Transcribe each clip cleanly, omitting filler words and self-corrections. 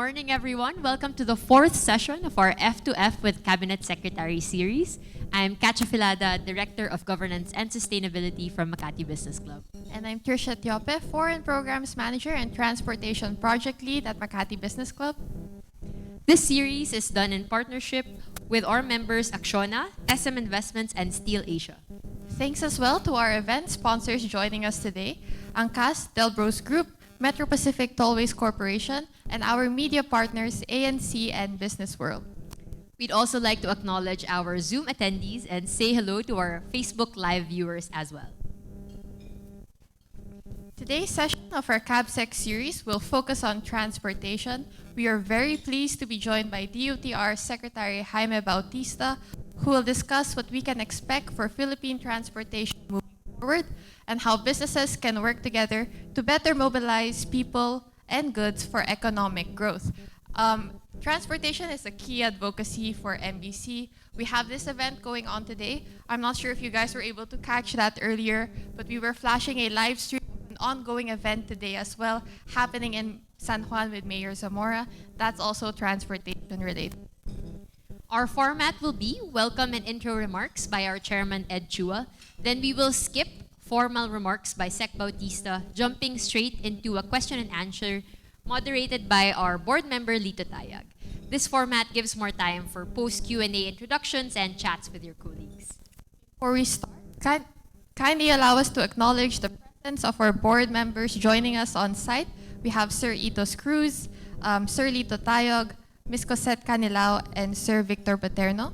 morning, everyone. Welcome to the fourth session of our F2F with Cabinet Secretary series. I'm Katja Filada, Director of Governance and Sustainability from Makati Business Club. And I'm Trisha Tiope, Foreign Programs Manager and Transportation Project Lead at Makati Business Club. This series is done in partnership with our members Acciona, SM Investments, and Steel Asia. Thanks as well to our event sponsors joining us today, Angkas, Delbros Group, Metro Pacific Tollways Corporation, and our media partners ANC and Businessworld. We'd also like to acknowledge our Zoom attendees and say hello to our Facebook Live viewers as well. Today's session of our CabSec series will focus on transportation. We are very pleased to be joined by DOTr Secretary Jaime Bautista, who will discuss what we can expect for Philippine transportation moving forward and how businesses can work together to better mobilize people and goods for economic growth. Transportation is a key advocacy for MBC. We have this event going on today. I'm not sure if you guys were able to catch that earlier, but we were flashing a live stream of an ongoing event today as well, happening in San Juan with Mayor Zamora. That's also transportation related. Our format will be welcome and intro remarks by our chairman, Ed Chua. Then we will skip formal remarks by Sec Bautista, jumping straight into a question and answer moderated by our board member, Lito Tayag. This format gives more time for post-Q&A introductions and chats with your colleagues. Before we start, kindly allow us to acknowledge the presence of our board members joining us on site. We have Sir Itos Cruz, Sir Lito Tayag, Ms. Cosette Canilao, and Sir Victor Paterno.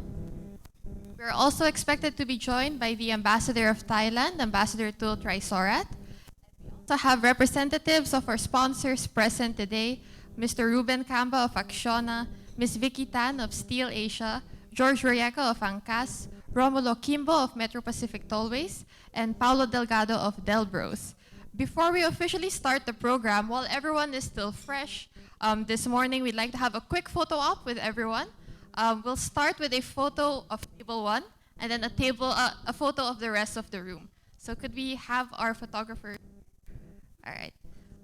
We are also expected to be joined by the Ambassador of Thailand, Ambassador Tul Trisorat. We also have representatives of our sponsors present today, Mr. Ruben Camba of Acciona, Ms. Vicky Tan of Steel Asia, George Royeco of Angkas, Romulo Kimbo of Metro Pacific Tollways, and Paulo Delgado of Delbros. Before we officially start the program, while everyone is still fresh, this morning we'd like to have a quick photo op with everyone. We'll start with a photo of table 1 and then a photo of the rest of the room. So could we have our photographer? All right.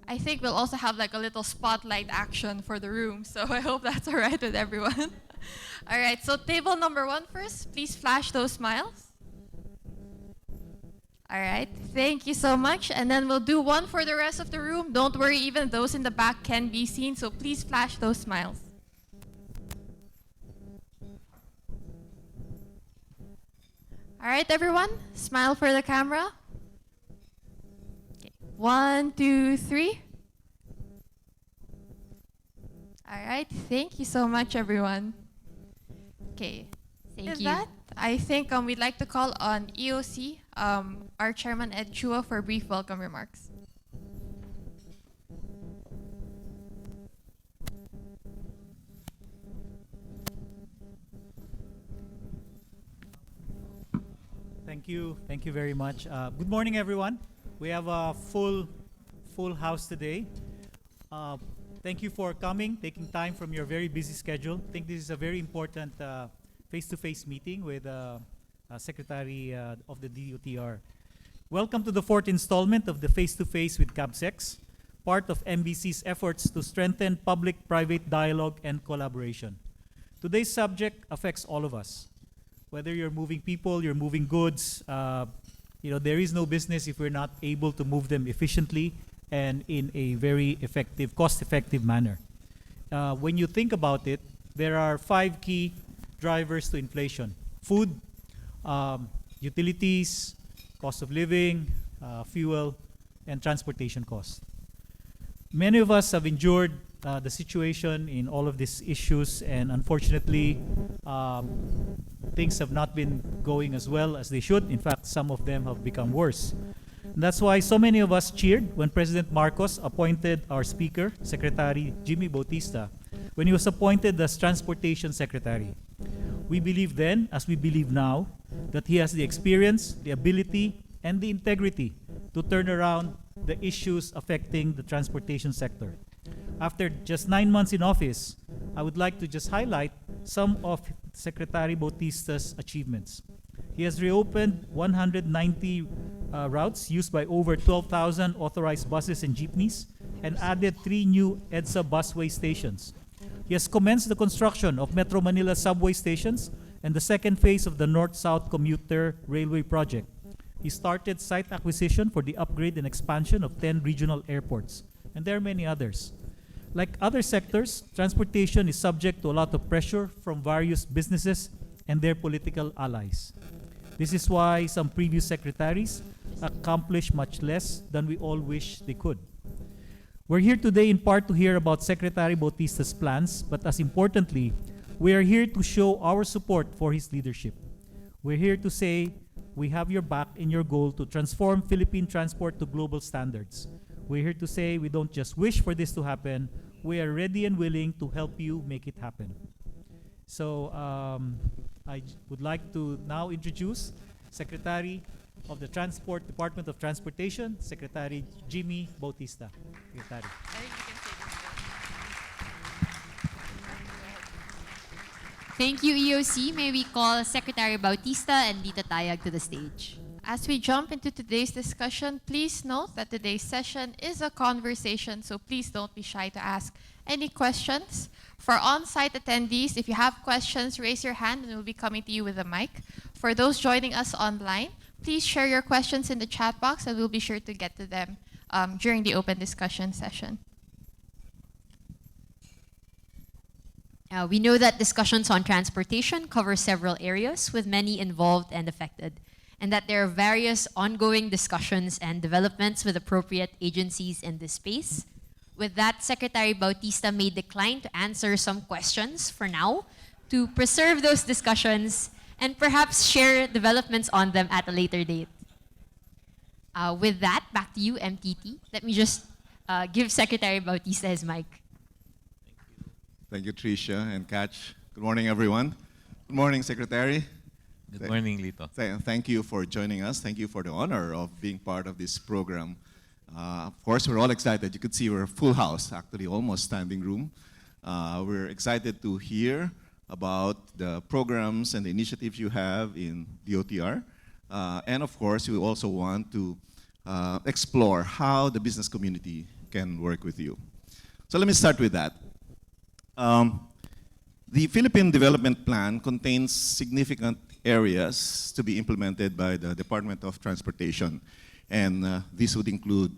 I think we'll also have like a little spotlight action for the room. So I hope that's all right with everyone. All right. So table number 1 first. Please flash those smiles. All right. Thank you so much. And then we'll do one for the rest of the room. Don't worry, even those in the back can be seen. So please flash those smiles. All right, everyone, smile for the camera. Okay. 1, 2, 3. All right, thank you so much, everyone. Okay, Thank with you. that, I think we'd like to call on EOC, our chairman, Ed Chua, for brief welcome remarks. Thank you very much. Good morning, everyone. We have a full house today. Thank you for coming, taking time from your very busy schedule. I think this is a very important face-to-face meeting with Secretary of the DOTr. Welcome to the 4th installment of the Face-to-Face with CabSecs, part of MBC's efforts to strengthen public-private dialogue and collaboration. Today's subject affects all of us. Whether you're moving people, you're moving goods, there is no business if we're not able to move them efficiently and in a very effective, cost-effective manner. When you think about it, there are 5 key drivers to inflation: food, utilities, cost of living, fuel, and transportation costs. Many of us have endured the situation in all of these issues, and unfortunately, things have not been going as well as they should. In fact, some of them have become worse. And that's why so many of us cheered when President Marcos appointed our Speaker, Secretary Jaime Bautista, when he was appointed as Transportation Secretary. We believe then, as we believe now, that he has the experience, the ability, and the integrity to turn around the issues affecting the transportation sector. After just 9 months in office, I would like to just highlight some of Secretary Bautista's achievements. He has reopened 190 routes used by over 12,000 authorized buses and jeepneys and added 3 new EDSA busway stations. He has commenced the construction of Metro Manila subway stations and the second phase of the North-South Commuter Railway project. He started site acquisition for the upgrade and expansion of 10 regional airports, and there are many others. Like other sectors, transportation is subject to a lot of pressure from various businesses and their political allies. This is why some previous secretaries accomplished much less than we all wish they could. We're here today in part to hear about Secretary Bautista's plans, but as importantly, we are here to show our support for his leadership. We're here to say we have your back in your goal to transform Philippine transport to global standards. We're here to say we don't just wish for this to happen, we are ready and willing to help you make it happen. So I would like to now introduce Secretary of the Department of Transportation, Secretary Jaime Bautista. Secretary. Thank you, EOC. May we call Secretary Bautista and Lita Tayag to the stage. As we jump into today's discussion, please note that today's session is a conversation, so please don't be shy to ask any questions. For on-site attendees, if you have questions, raise your hand and we'll be coming to you with a mic. For those joining us online, please share your questions in the chat box and we'll be sure to get to them during the open discussion session. We know that discussions on transportation cover several areas with many involved and affected, and that there are various ongoing discussions and developments with appropriate agencies in this space. With that, Secretary Bautista may decline to answer some questions for now to preserve those discussions and perhaps share developments on them at a later date. With that, back to you, MTT. Let me just give Secretary Bautista his mic. Thank you, Tricia and Catch. Good morning, everyone. Good morning, Secretary. Good morning, Lito. Thank you for joining us. Thank you for the honor of being part of this program. Of course, we're all excited. You could see we're a full house, actually almost standing room. We're excited to hear about the programs and the initiatives you have in DOTr. And of course, we also want to explore how the business community can work with you. So let me start with that. The Philippine Development Plan contains significant areas to be implemented by the Department of Transportation. And this would include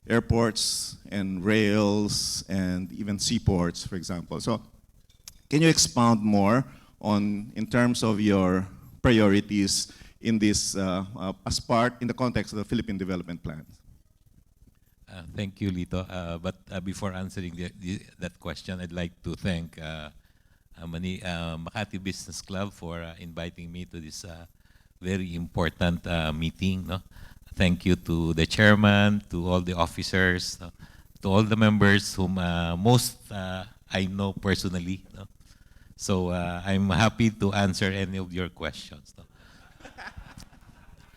airports and rails and even seaports, for example. So can you expound more on, in terms of your priorities in this, in the context of the Philippine Development Plan? Thank you, Lito. But before answering that question, I'd like to thank Makati Business Club for inviting me to this very important meeting. No? Thank you to the chairman, to all the officers, to all the members whom most I know personally. No? So I'm happy to answer any of your questions. No?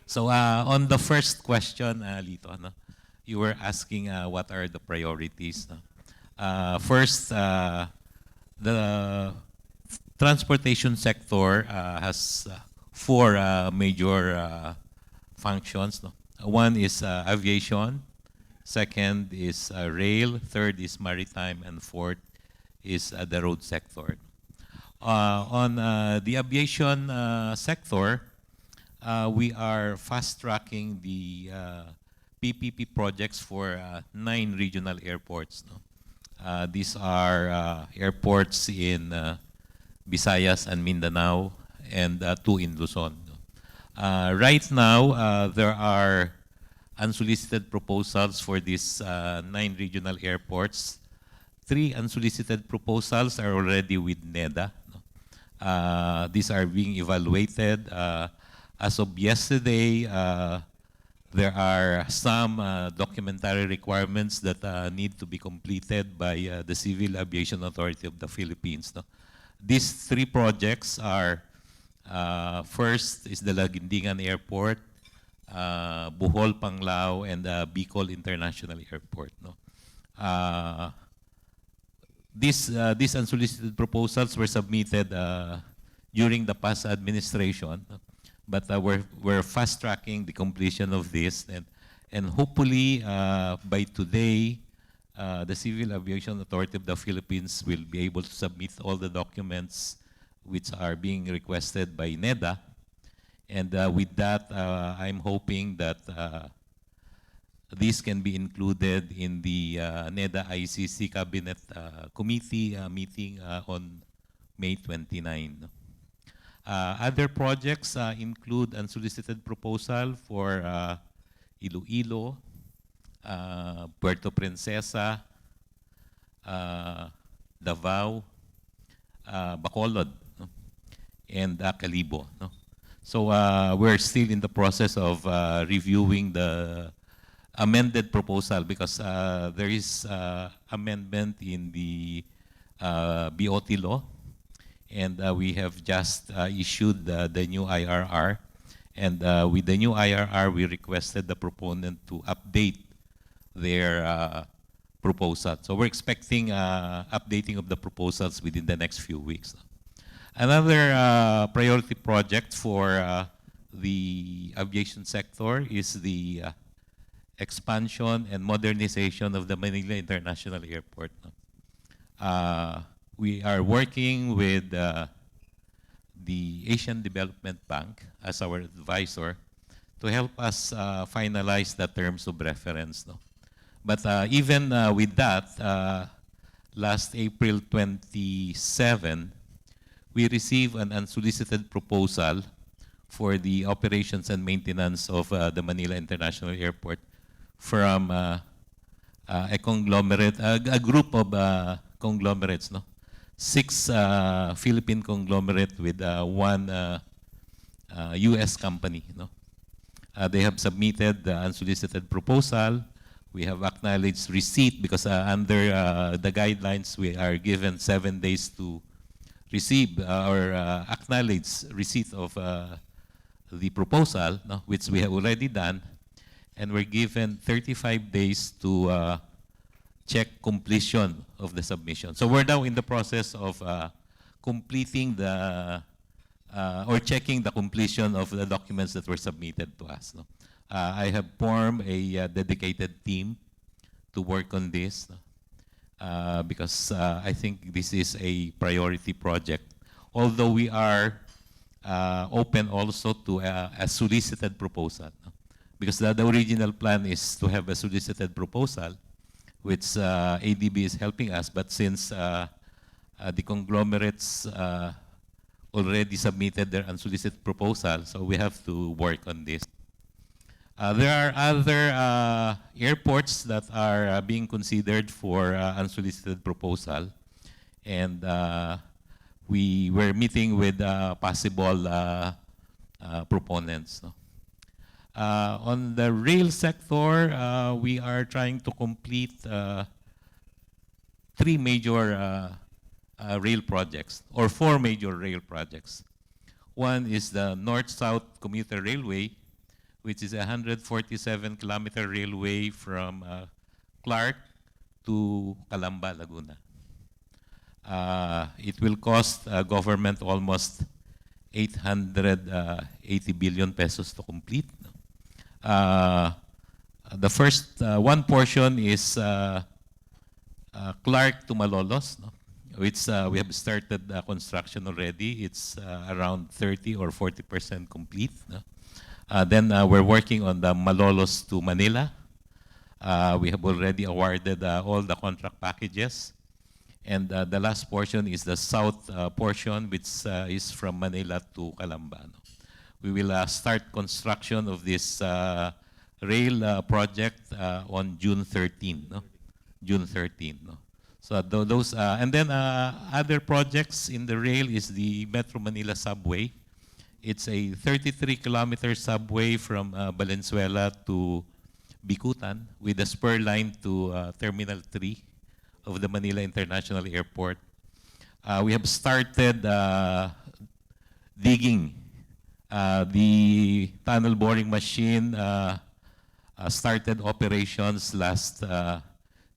So on the first question, Lito, no? You were asking what are the priorities. No? First, the transportation sector has four major functions. No? One is aviation, second is rail, third is maritime, and fourth is the road sector. On the aviation sector, we are fast-tracking the PPP projects for 9 regional airports. No? These are airports in Visayas and Mindanao and 2 in Luzon. No? Right now, there are unsolicited proposals for these 9 regional airports. 3 unsolicited proposals are already with NEDA. No? These are being evaluated. As of yesterday, there are some documentary requirements that need to be completed by the Civil Aviation Authority of the Philippines. No? These 3 projects are, first is the Laguindingan Airport, Bohol Panglao, and Bicol International Airport. No? These unsolicited proposals were submitted during the past administration. No? But we're fast-tracking the completion of this, and hopefully by today the Civil Aviation Authority of the Philippines will be able to submit all the documents which are being requested by NEDA. And with that, I'm hoping that this can be included in the NEDA ICC Cabinet Committee meeting on May 29. Other projects include unsolicited proposal for Iloilo, Puerto Princesa, Davao, Bacolod, no? And Calibo. No? So we're still in the process of reviewing the amended proposal because there is amendment in the BOT law, and we have just issued the new IRR. And with the new IRR, we requested the proponent to update their proposal. So we're expecting updating of the proposals within the next few weeks. Another priority project for the aviation sector is the expansion and modernization of the Manila International Airport. We are working with the Asian Development Bank as our advisor to help us finalize the terms of reference. No? But even with that, last April 27, we received an unsolicited proposal for the operations and maintenance of the Manila International Airport from a conglomerate, a group of conglomerates, no? 6 Philippine conglomerate with one US company. No? They have submitted the unsolicited proposal. We have acknowledged receipt because under the guidelines, we are given 7 days to receive or acknowledge receipt of the proposal, no, which we have already done, and we're given 35 days to check completion of the submission. So we're now in the process of completing the or checking the completion of the documents that were submitted to us. No? I have formed a dedicated team to work on this. Because I think this is a priority project. Although we are open also to a solicited proposal. No? Because the original plan is to have a solicited proposal, which ADB is helping us. But since the conglomerates already submitted their unsolicited proposal, so we have to work on this. There are other airports that are being considered for unsolicited proposal, and we were meeting with possible proponents. No? On the rail sector, we are trying to complete 3 major rail projects, or 4 major rail projects. One is the North-South Commuter Railway, which is a 147-kilometer railway from Clark to Calamba, Laguna. It will cost government almost 880 billion pesos to complete. The first one portion is Clark to Malolos, no? Which we have started construction already. It's around 30 or 40% complete. No? Then we're working on the Malolos to Manila. We have already awarded all the contract packages. And the last portion is the south portion, which is from Manila to Calamba. No? We will start construction of this rail project on June 13. No? June 13. No? So those, and then other projects in the rail is the Metro Manila Subway. It's a 33-kilometer subway from Valenzuela to Bicutan with a spur line to Terminal 3 of the Manila International Airport. We have started digging. The tunnel boring machine started operations last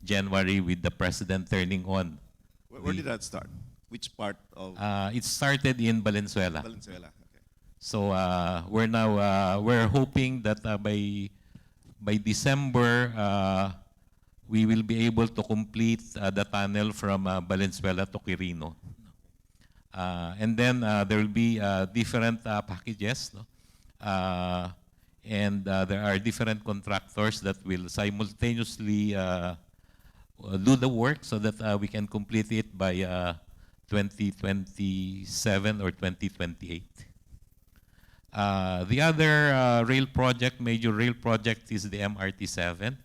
January with the President turning on. Where did that start? Which part of It started in Valenzuela. Valenzuela? Okay. So we're now we're hoping that by December we will be able to complete the tunnel from Valenzuela to Quirino. And then there will be different packages, no? And there are different contractors that will simultaneously do the work so that we can complete it by 2027 or 2028. The other major rail project is the MRT-7,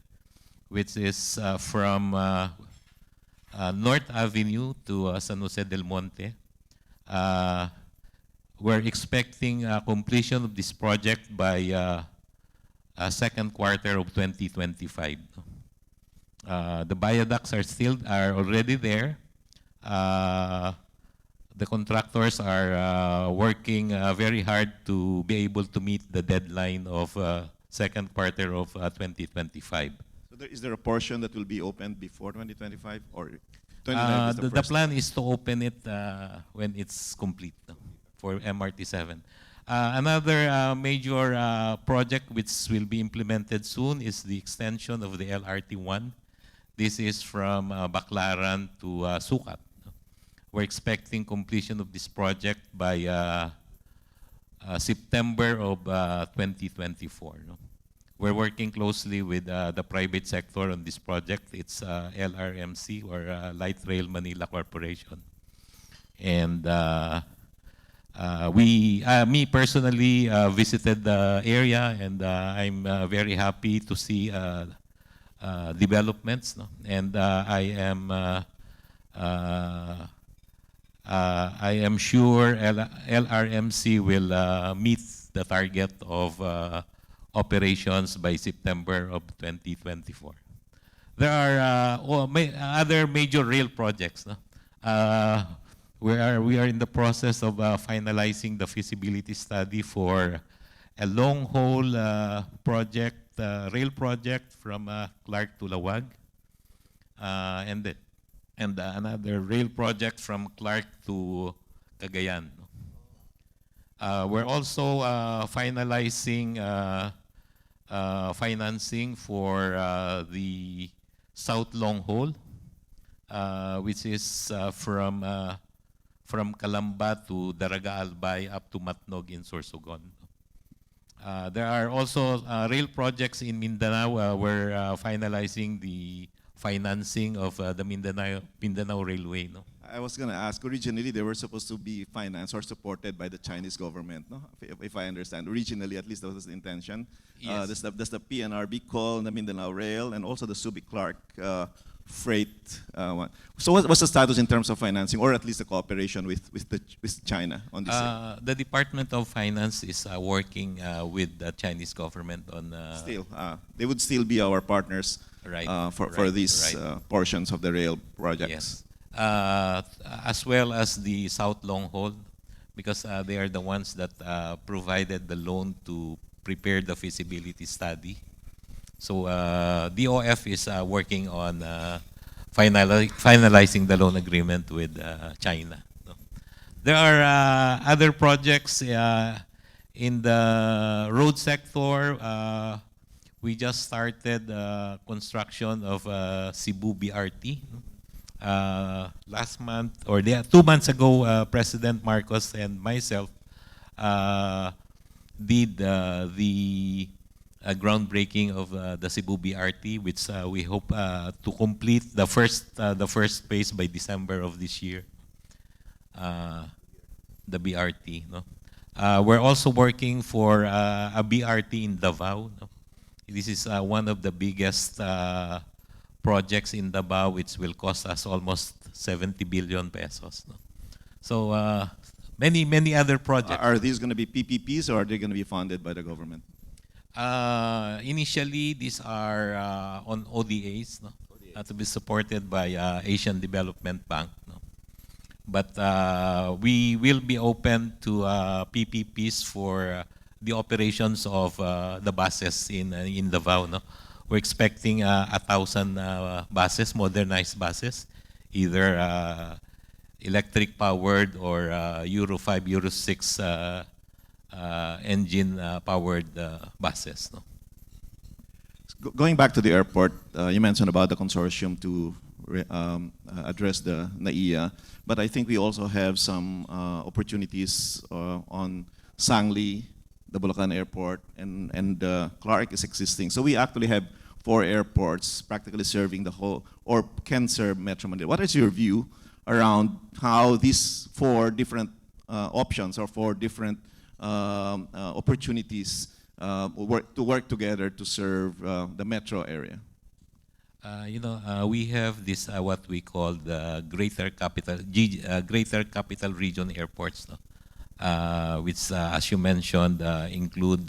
which is from North Avenue to San Jose del Monte. We're expecting completion of this project by second quarter of 2025. The viaducts are already there. The contractors are working very hard to be able to meet the deadline of second quarter of 2025. So is there a portion that will be opened before 2025 or 2025 is the The first? plan is to open it when it's complete, no, for MRT-7. Another major project which will be implemented soon is the extension of the LRT-1. This is from Baclaran to Sucat. We're expecting completion of this project by September of 2024. No? We're working closely with the private sector on this project. It's LRMC, or Light Rail Manila Corporation. And me personally visited the area, and I'm very happy to see developments. No? And I am sure LRMC will meet the target of operations by September of 2024. There are other major rail projects. No? We are in the process of finalizing the feasibility study for a long-haul project, rail project from Clark to Lawag, and another rail project from Clark to Cagayan. We're also finalizing financing for the South Long Haul, which is from Calamba to Daraga Albay up to Matnog in Sorsogon. There are also rail projects in Mindanao. We're finalizing the financing of the Mindanao Railway. No? I was going to ask, originally they were supposed to be financed or supported by the Chinese government, no? If I understand. Originally, at least that was the intention. Yes. There's the PNRB call, the Mindanao Rail, and also the Subic Clark freight one. So what's the status in terms of financing, or at least the cooperation with China on this? The Department of Finance is working with the Chinese government on... They would still be our partners for these portions of the rail projects. Yes. As well as the South Long Haul, because they are the ones that provided the loan to prepare the feasibility study. So DOF is working on finalizing the loan agreement with China. No? There are other projects in the road sector. We just started construction of Cebu BRT. Last month, or 2 months ago, President Marcos and myself did the groundbreaking of the Cebu BRT, which we hope to complete the first phase by December of this year. The BRT. No? We're also working for a BRT in Davao. No? This is one of the biggest projects in Davao, which will cost us almost 70 billion pesos. No? So many other projects. Are these going to be PPPs, or are they going to be funded by the government? Initially, these are on ODAs, no? To be supported by Asian Development Bank. No? But we will be open to PPPs for the operations of the buses in Davao. No? We're expecting 1,000 buses, modernized buses, either electric powered or Euro 5, Euro 6 engine powered buses. No? Going back to the airport, you mentioned about the consortium to address the NAIA, but I think we also have some opportunities on Sangli, the Bulacan Airport, and Clark is existing. So we actually have 4 airports practically serving the whole, or can serve Metro Manila. What is your view around how these 4 different options or 4 different opportunities work together to serve the metro area? We have this what we call the Greater Capital Region airports, no? Which, as you mentioned, include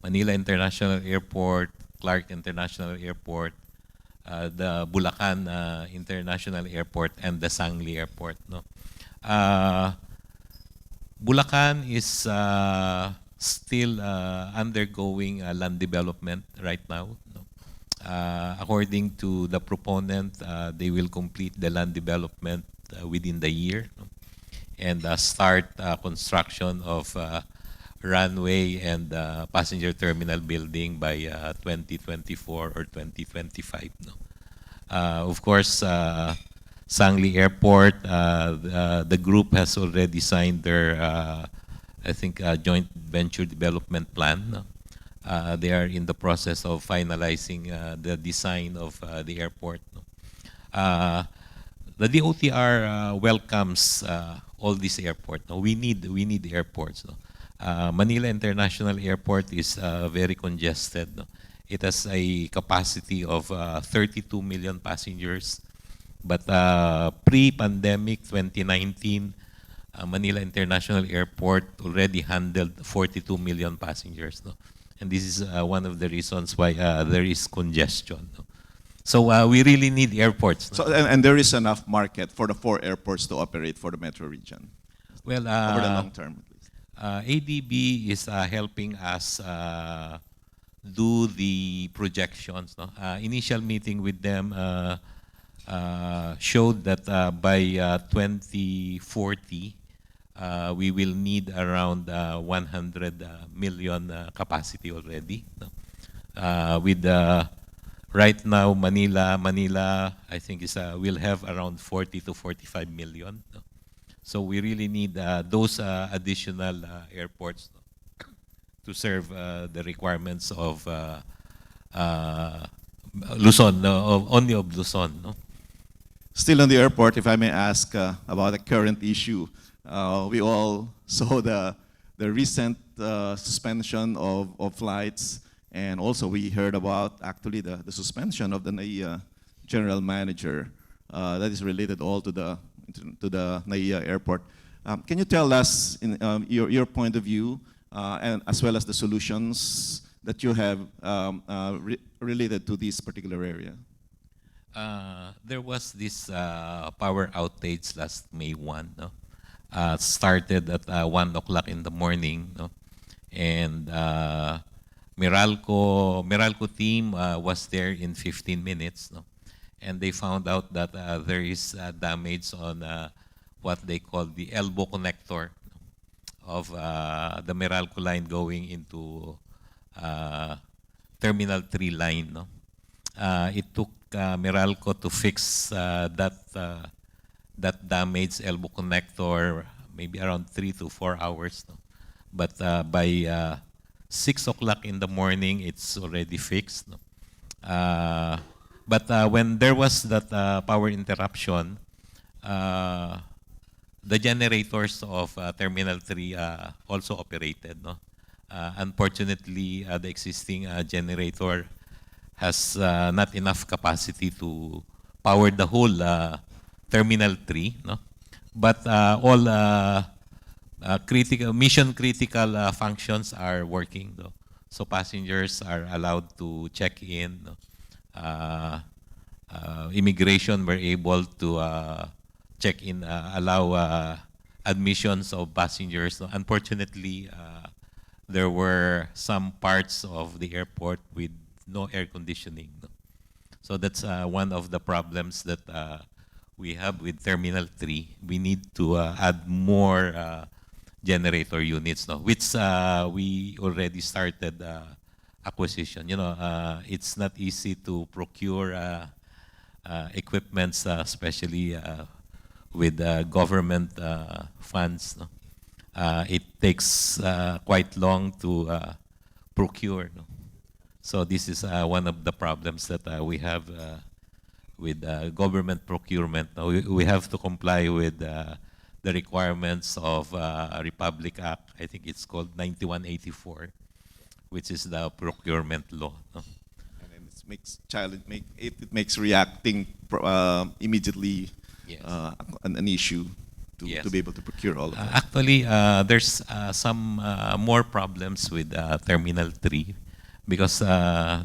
Manila International Airport, Clark International Airport, the Bulacan International Airport, and the Sangli Airport. No, Bulacan is still undergoing land development right now. No? According to the proponent, they will complete the land development within the year, no? And start construction of runway and passenger terminal building by 2024 or 2025. No? Of course, Sangli Airport, the group has already signed their, I think, joint venture development plan. No? They are in the process of finalizing the design of the airport. No? The DOTr welcomes all these airports. No? We need airports. No? Manila International Airport is very congested. No? It has a capacity of 32 million passengers. But pre-pandemic, 2019, Manila International Airport already handled 42 million passengers. No? And this is one of the reasons why there is congestion. No? So we really need airports. No? So, and there is enough market for the 4 airports to operate for the metro region? Well, over the long term, at least. ADB is helping us do the projections. No? Initial meeting with them showed that by 2040, we will need around 100 million capacity already. No? With right now, Manila, I think will have around 40 to 45 million. No? So we really need those additional airports, no? To serve the requirements of Luzon, only of Luzon. No? Still on the airport, if I may ask about a current issue. We all saw the recent suspension of flights, and also we heard about actually the suspension of the NAIA general manager that is related all to the NAIA airport. Can you tell us in your point of view and as well as the solutions that you have related to this particular area? There was this power outage last May 1. No? Started at 1 o'clock in the morning. No? And Meralco team was there in 15 minutes. No? And they found out that there is damage on what they call the elbow connector of the Meralco line going into Terminal 3 line. No? It took Meralco to fix that damaged elbow connector maybe around 3 to 4 hours. No? But by 6 o'clock in the morning, it's already fixed. No? But when there was that power interruption, the generators of Terminal 3 also operated. No? Unfortunately, the existing generator has not enough capacity to power the whole Terminal 3. No? But all mission critical functions are working. No? So passengers are allowed to check in. No? Immigration were able to check in, allow admissions of passengers. No? Unfortunately, there were some parts of the airport with no air conditioning. No? So that's one of the problems that we have with Terminal 3. We need to add more generator units, no? Which we already started acquisition. It's not easy to procure equipments, especially with government funds. No? It takes quite long to procure. No? So this is one of the problems that we have with government procurement. Now, we have to comply with the requirements of Republic Act, I think it's called 9184, which is the procurement law. No? And then it makes reacting immediately Yes. an issue to, Yes. to be able to procure all of that. Actually, there's some more problems with Terminal 3 because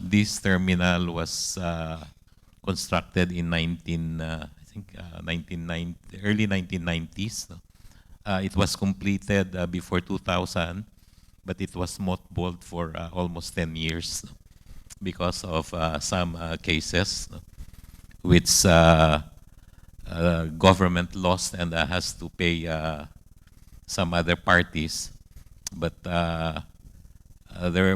this terminal was constructed in early 1990s. No? It was completed before 2000, but it was mothballed for almost 10 years because of some cases which government lost and has to pay some other parties. But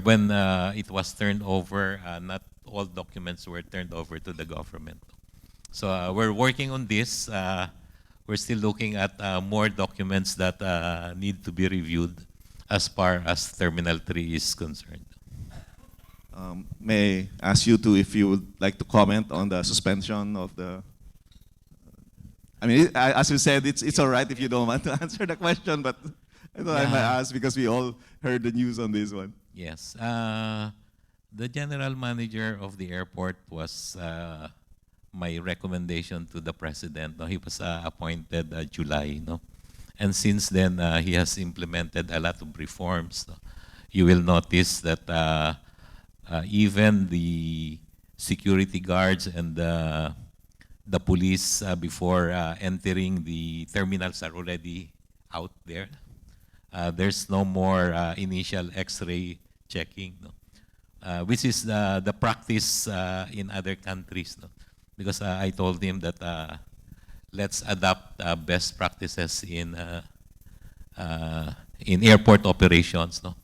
when it was turned over, not all documents were turned over to the government. So we're working on this. We're still looking at more documents that need to be reviewed as far as Terminal 3 is concerned. May I ask you if you would like to comment on the suspension of the. I mean, as you said, it's all right if you don't want to answer the question, but I thought I might ask because we all heard the news on this one. Yes. The general manager of the airport was my recommendation to the president. No? He was appointed July. No? And since then, he has implemented a lot of reforms. No? You will notice that even the security guards and the police before entering the terminals are already out there. There's no more initial X-ray checking, no? Which is the practice in other countries. No? Because I told him that let's adopt best practices in airport operations. No?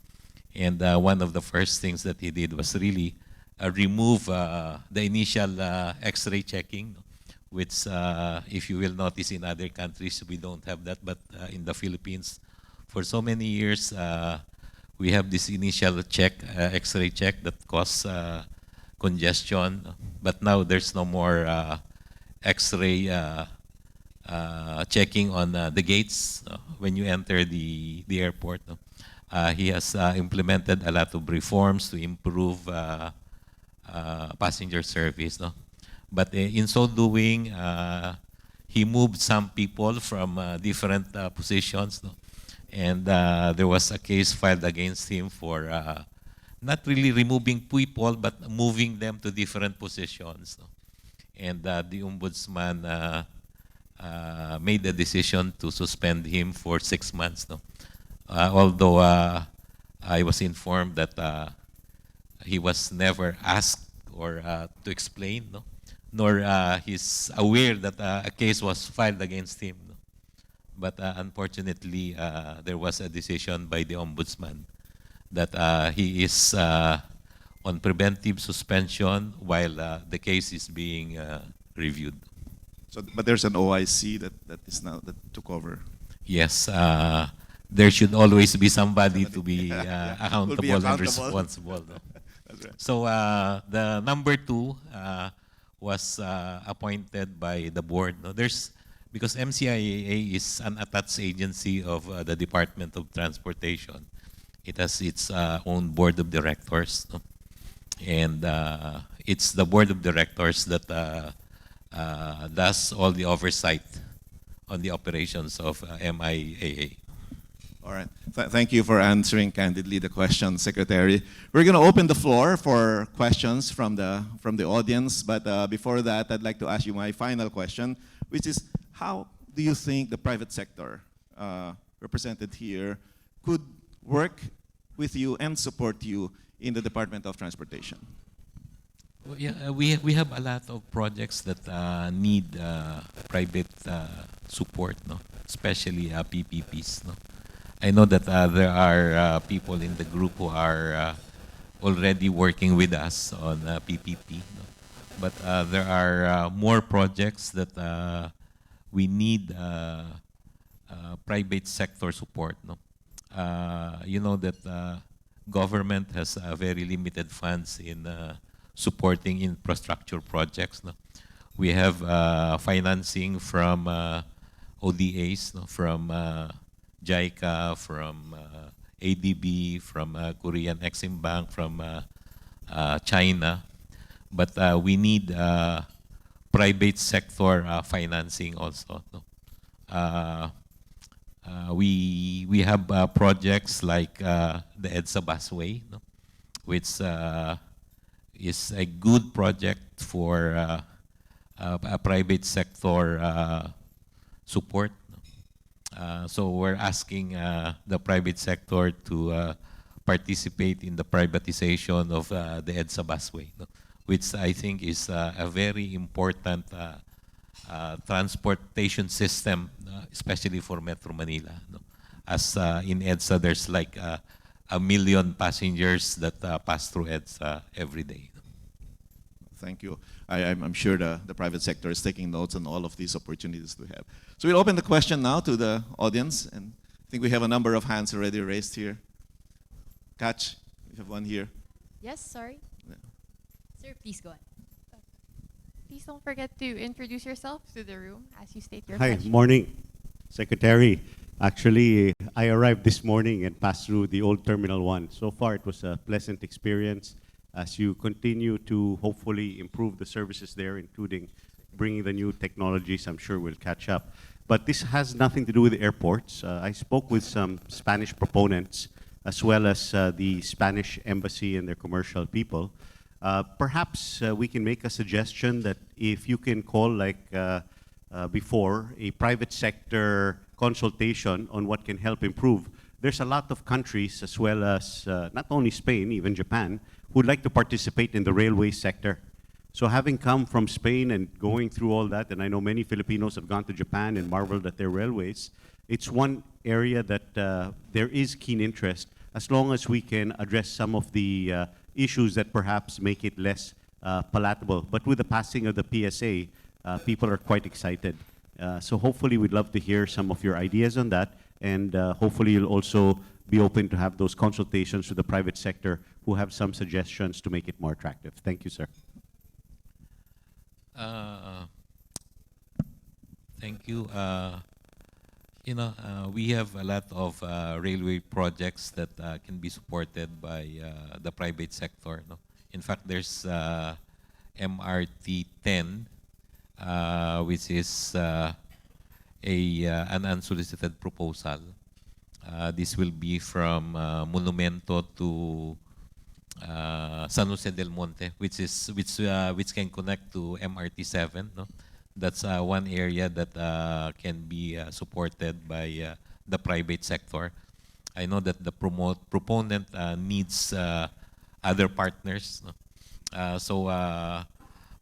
And one of the first things that he did was really remove the initial X-ray checking, no? Which, if you will notice in other countries, we don't have that. But in the Philippines, for so many years, we have this initial check, X-ray check that causes congestion. But now there's no more X-ray checking on the gates when you enter the airport. No? He has implemented a lot of reforms to improve passenger service. No? But in so doing, he moved some people from different positions. No? And there was a case filed against him for not really removing people, but moving them to different positions. No? And the ombudsman made the decision to suspend him for 6 months. No? Although I was informed that he was never asked or to explain, no? Nor he's aware that a case was filed against him. No? But unfortunately, there was a decision by the ombudsman that he is on preventive suspension while the case is being reviewed. So, but there's an OIC that took over. Yes, there should always be somebody to be accountable and responsible. No? That's right. So the number 2 was appointed by the board. No? Because MCIAA is an attached agency of the Department of Transportation. It has its own board of directors. No? And it's the board of directors that does all the oversight on the operations of MIAA. All right. Thank you for answering candidly the question, Secretary. We're going to open the floor for questions from the audience. But before that, I'd like to ask you my final question, which is, how do you think the private sector represented here could work with you and support you in the Department of Transportation? Well, yeah, we have a lot of projects that need private support, no? Especially PPPs. No? I know that there are people in the group who are already working with us on PPP. No? But there are more projects that we need private sector support. No? You know that government has very limited funds in supporting infrastructure projects. No? We have financing from ODAs, no? From JICA, from ADB, from Korean Exim Bank, from China. But we need private sector financing also. No? We have projects like the EDSA busway, no? Which is a good project for a private sector support. So we're asking the private sector to participate in the privatization of the EDSA busway, no? Which I think is a very important transportation system, especially for Metro Manila. No? As in EDSA, there's like 1 million passengers that pass through EDSA every day. Thank you. I'm sure the private sector is taking notes on all of these opportunities we have. So we'll open the question now to the audience, and I think we have a number of hands already raised here. Catch, we have one here. Yes, sorry. Yeah. Sir, please go on. Please don't forget to introduce yourself to the room as you state your Hi, question. morning, Secretary. Actually, I arrived this morning and passed through the old Terminal 1. So far, it was a pleasant experience. As you continue to hopefully improve the services there, including bringing the new technologies, I'm sure we'll catch up. But this has nothing to do with airports. I spoke with some Spanish proponents, as well as the Spanish embassy and their commercial people. Perhaps we can make a suggestion that if you can call, like before, a private sector consultation on what can help improve. There's a lot of countries, as well as not only Spain, even Japan, who'd like to participate in the railway sector. So having come from Spain and going through all that, and I know many Filipinos have gone to Japan and marveled at their railways, it's one area that there is keen interest, as long as we can address some of the issues that perhaps make it less palatable. But with the passing of the PSA, people are quite excited. So hopefully we'd love to hear some of your ideas on that, and hopefully you'll also be open to have those consultations with the private sector who have some suggestions to make it more attractive. Thank you, sir. Thank you. You know, we have a lot of railway projects that can be supported by the private sector. No? In fact, there's MRT 10, which is an unsolicited proposal. This will be from Monumento to San Jose del Monte, which can connect to MRT 7. No? That's one area that can be supported by the private sector. I know that the proponent needs other partners. No? So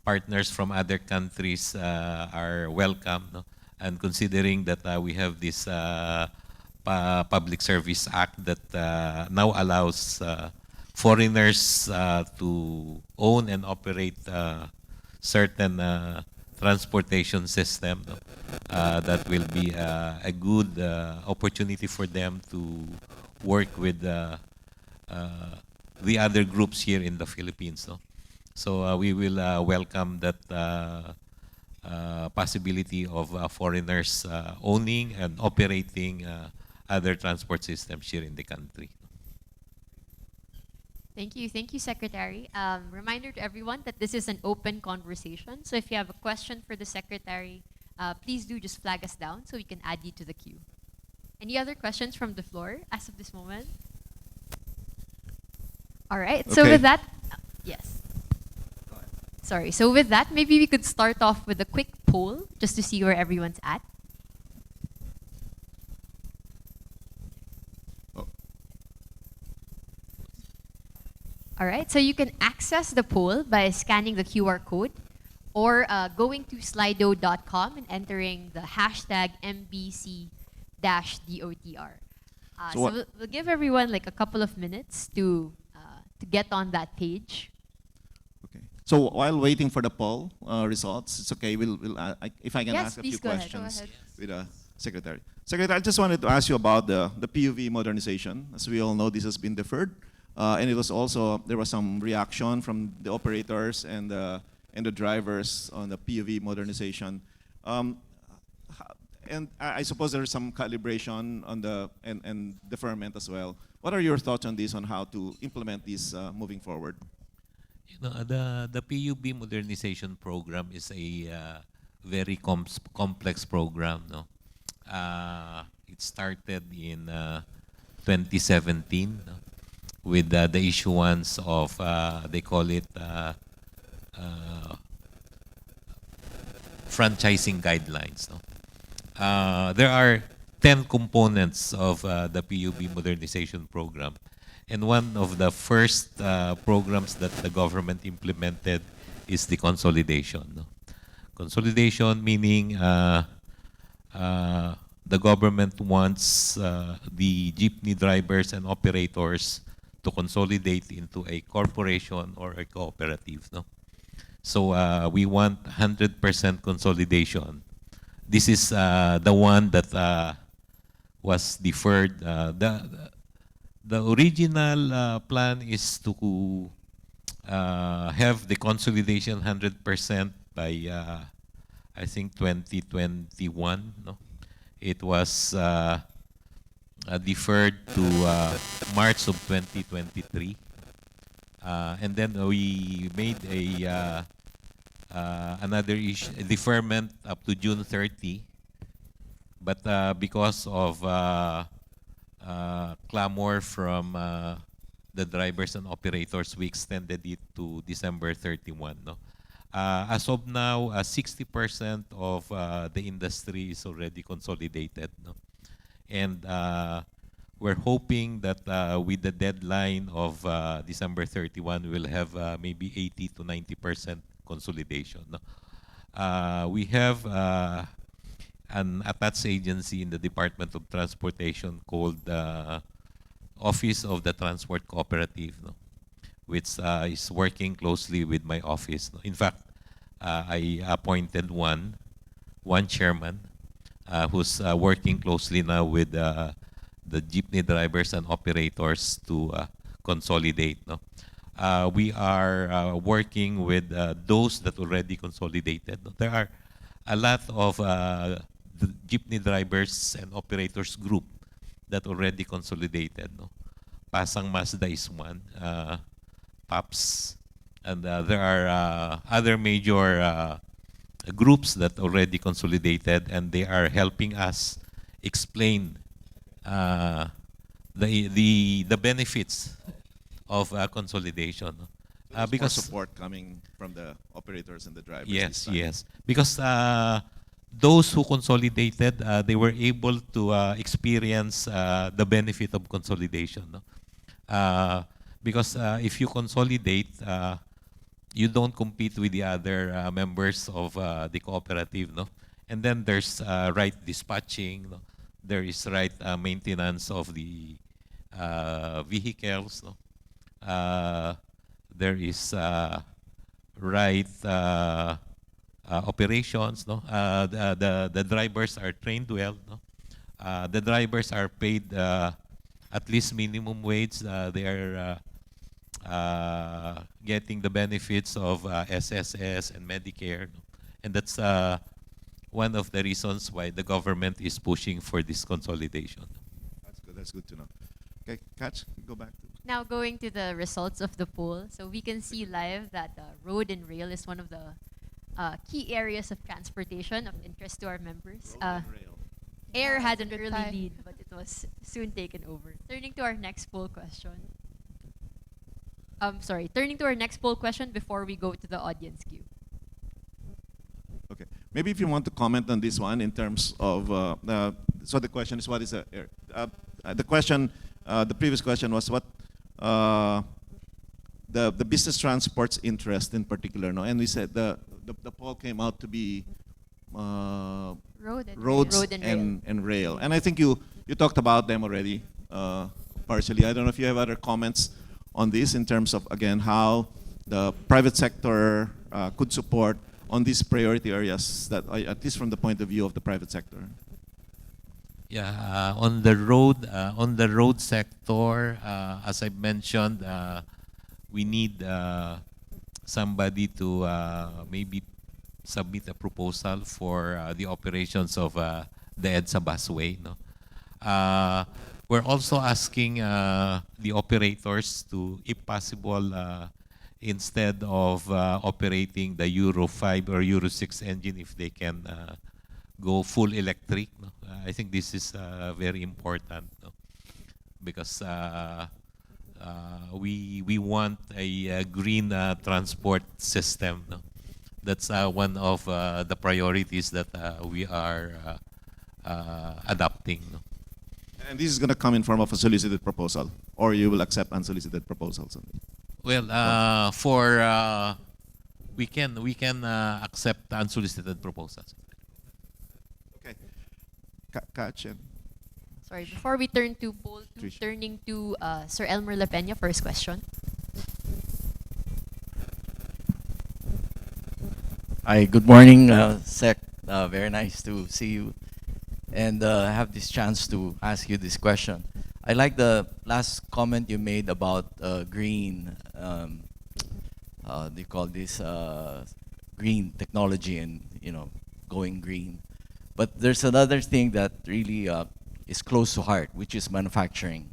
partners from other countries are welcome. No? And considering that we have this Public Service Act that now allows foreigners to own and operate certain transportation system, no? That will be a good opportunity for them to work with the other groups here in the Philippines. No? So we will welcome that possibility of foreigners owning and operating other transport systems here in the country. Thank you, Secretary. Reminder to everyone that this is an open conversation. So if you have a question for the Secretary, please do just flag us down so we can add you to the queue. Any other questions from the floor as of this moment? All right. So Okay. with that, yes. Sorry. So with that, maybe we could start off with a quick poll just to see where everyone's at. All right, so you can access the poll by scanning the QR code or going to slido.com and entering the hashtag MBC-DOTR. So So what- we'll give everyone like a couple of minutes to to get on that page. Okay. So while waiting for the poll results, it's okay. If I can Yes, ask a please few go ahead. questions Go ahead. with the Secretary. Secretary, I just wanted to ask you about the PUV modernization. As we all know, this has been deferred. And it was also, there was some reaction from the operators and the drivers on the PUV modernization. And I suppose there's some calibration on and deferment as well. What are your thoughts on this, on how to implement this moving forward? You know, the PUB modernization program is a very complex program. No, it started in 2017 no? with the issuance of they call it franchising guidelines. No? There are 10 components of the PUB modernization program. And one of the first programs that the government implemented is the consolidation. No? Consolidation meaning the government wants the jeepney drivers and operators to consolidate into a corporation or a cooperative. No? So we want 100% consolidation. This is the one that was deferred. The original plan is to have the consolidation 100% by I think 2021. No? It was deferred to March of 2023. And then we made another deferment up to June 30. But because of clamor from the drivers and operators, we extended it to December 31. No? As of now, 60% of the industry is already consolidated. No? And we're hoping that with the deadline of December 31, we'll have maybe 80 to 90% consolidation. No? We have an attached agency in the Department of Transportation called Office of the Transport Cooperative, no? Which is working closely with my office. No? In fact, I appointed one chairman who's working closely now with the jeepney drivers and operators to consolidate. No? We are working with those that already consolidated. No? There are a lot of the jeepney drivers and operators group that already consolidated. No? Pasang Mazda is one, PAPS, and there are other major groups that already consolidated, and they are helping us explain the benefits of consolidation. There's Because more support coming from the operators and the drivers. yes, this time. yes. Because those who consolidated, they were able to experience the benefit of consolidation. No? Because if you consolidate, you don't compete with the other members of the cooperative. No? And then there's right dispatching. No? There is right maintenance of the vehicles. No? There is right operations. No, the drivers are trained well. No, the drivers are paid at least minimum wage. They are getting the benefits of SSS and Medicare, no? And that's one of the reasons why the government is pushing for this consolidation. That's good. That's good to know. Okay, Catch, go back to. Now going to the results of the poll, so we can see live that road and rail is one of the key areas of transportation of interest to our members. Air had an Good early tie. lead, but it was soon taken over. Turning to our next poll question. Turning to our next poll question before we go to the audience queue. Okay, maybe if you want to comment on this one in terms of, so the question is, what is the question? The previous question was what the business transport's interest in particular, no? And we said the poll came out to be Road and roads Road and rail. and rail. And I think you talked about them already partially. I don't know if you have other comments on this in terms of, again, how the private sector could support on these priority areas that, at least from the point of view of the private sector? Yeah, on the road sector, as I mentioned, we need somebody to maybe submit a proposal for the operations of the EDSA busway. No? We're also asking the operators to, if possible, instead of operating the Euro 5 or Euro 6 engine, if they can go full electric. No? I think this is very important, no? Because we want a green transport system. No? That's one of the priorities that we are adopting. No? And this is going to come in form of a solicited proposal, or you will accept unsolicited proposals? Well, we can accept unsolicited proposals. Okay. Kachin. Sorry, before we turn to poll, Trish. turning to Sir Elmer La Peña, first question. Hi, good morning, Sec. Very nice to see you and have this chance to ask you this question. I like the last comment you made about green, they call this green technology and, going green. But there's another thing that really is close to heart, which is manufacturing.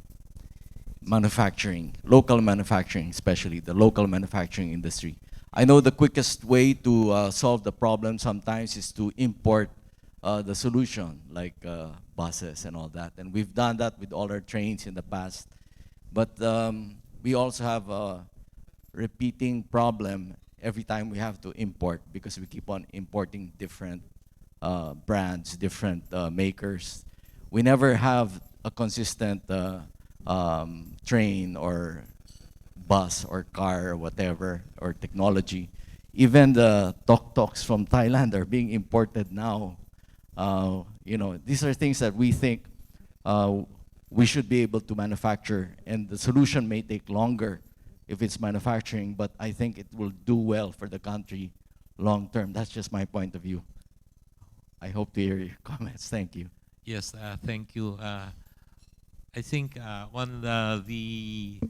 Local manufacturing, especially the local manufacturing industry. I know the quickest way to solve the problem sometimes is to import the solution, like buses and all that. And we've done that with all our trains in the past. But we also have a repeating problem every time we have to import, because we keep on importing different brands, different makers. We never have a consistent train or bus or car or whatever, or technology. Even the tuk-tuks from Thailand are being imported now. These are things that we think we should be able to manufacture, and the solution may take longer if it's manufacturing, but I think it will do well for the country long term. That's just my point of view. I hope to hear your comments. Thank you. Yes, thank you. I think on the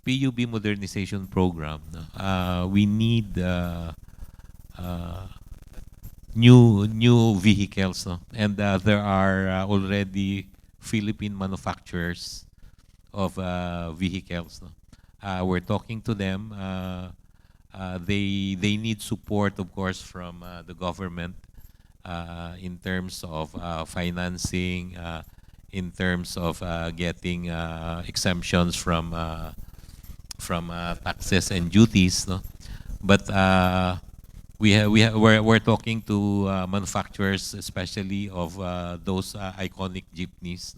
PUB modernization program, we need new vehicles, no? And there are already Philippine manufacturers of vehicles. No? We're talking to them. They need support, of course, from the government in terms of financing, in terms of getting exemptions from taxes and duties. No? But we're talking to manufacturers, especially of those iconic jeepneys.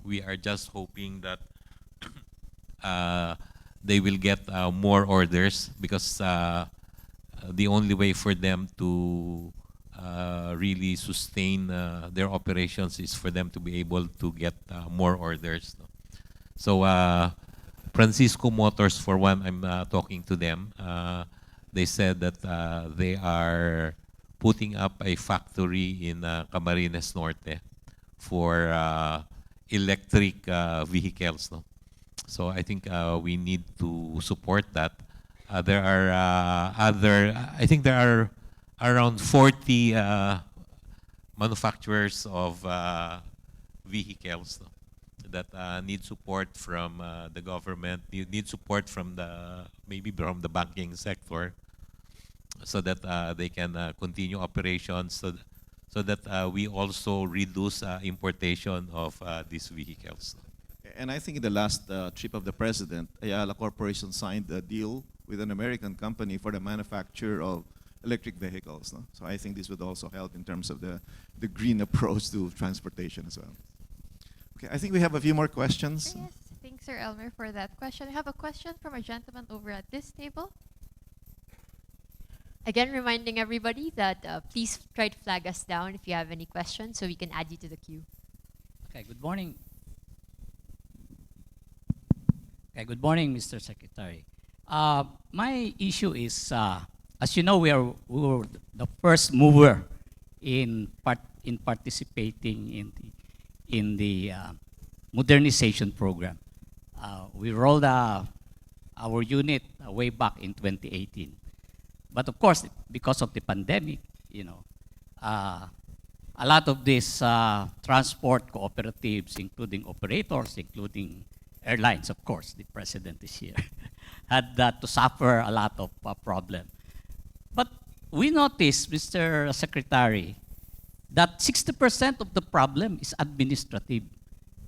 We are just hoping that they will get more orders, because the only way for them to really sustain their operations is for them to be able to get more orders. No? So Francisco Motors, for one, I'm talking to them. They said that they are putting up a factory in Camarines Norte for electric vehicles. No? So I think we need to support that. There are I think there are around 40 manufacturers of vehicles, no? That need support from the government, need support from maybe from the banking sector, so that they can continue operations, so that we also reduce importation of these vehicles. And I think in the last trip of the president, Ayala Corporation signed a deal with an American company for the manufacture of electric vehicles. No? So I think this would also help in terms of the green approach to transportation as well. Okay, I think we have a few more questions. Yes, thanks, Sir Elmer, for that question. I have a question from a gentleman over at this table. Again, reminding everybody that please try to flag us down if you have any questions, so we can add you to the queue. Okay, good morning. Okay, good morning, Mr. Secretary. My issue is, as you know, we were the first mover in participating in the modernization program. We rolled our unit way back in 2018, but of course, because of the pandemic, a lot of these transport cooperatives, including operators, including airlines, of course, the president is here, had to suffer a lot of problem. But we noticed, Mr. Secretary, that 60% of the problem is administrative.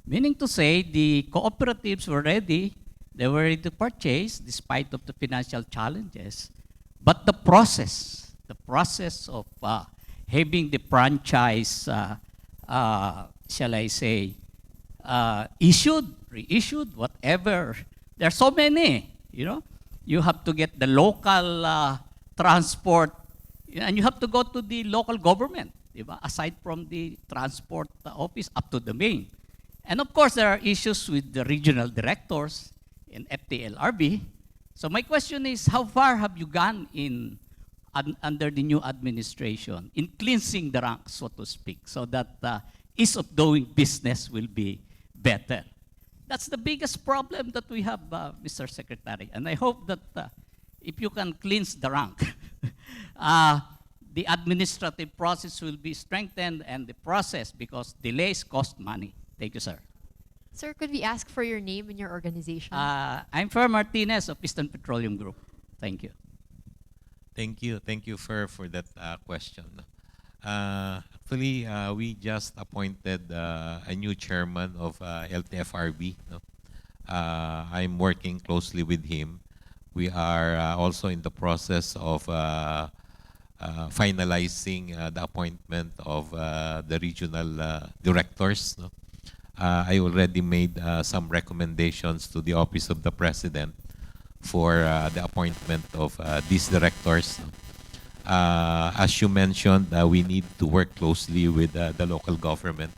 Meaning to say, the cooperatives were ready, they were ready to purchase despite of the financial challenges. But the process of having the franchise, shall I say, issued, reissued, whatever. There are so many, You have to get the local transport, and you have to go to the local government, aside from the transport office up to the main. And of course, there are issues with the regional directors in FTLRB. So my question is, how far have you gone in under the new administration in cleansing the ranks, so to speak, so that ease of doing business will be better? That's the biggest problem that we have, Mr. Secretary. And I hope that if you can cleanse the rank, the administrative process will be strengthened and the process, because delays cost money. Thank you, sir. Sir, could we ask for your name and your organization? I'm Fer Martinez of Eastern Petroleum Group. Thank you. Thank you, Fer, for that question. Actually, we just appointed a new chairman of LTFRB. I'm working closely with him. We are also in the process of finalizing the appointment of the regional directors. I already made some recommendations to the Office of the President for the appointment of these directors. As you mentioned, we need to work closely with the local government,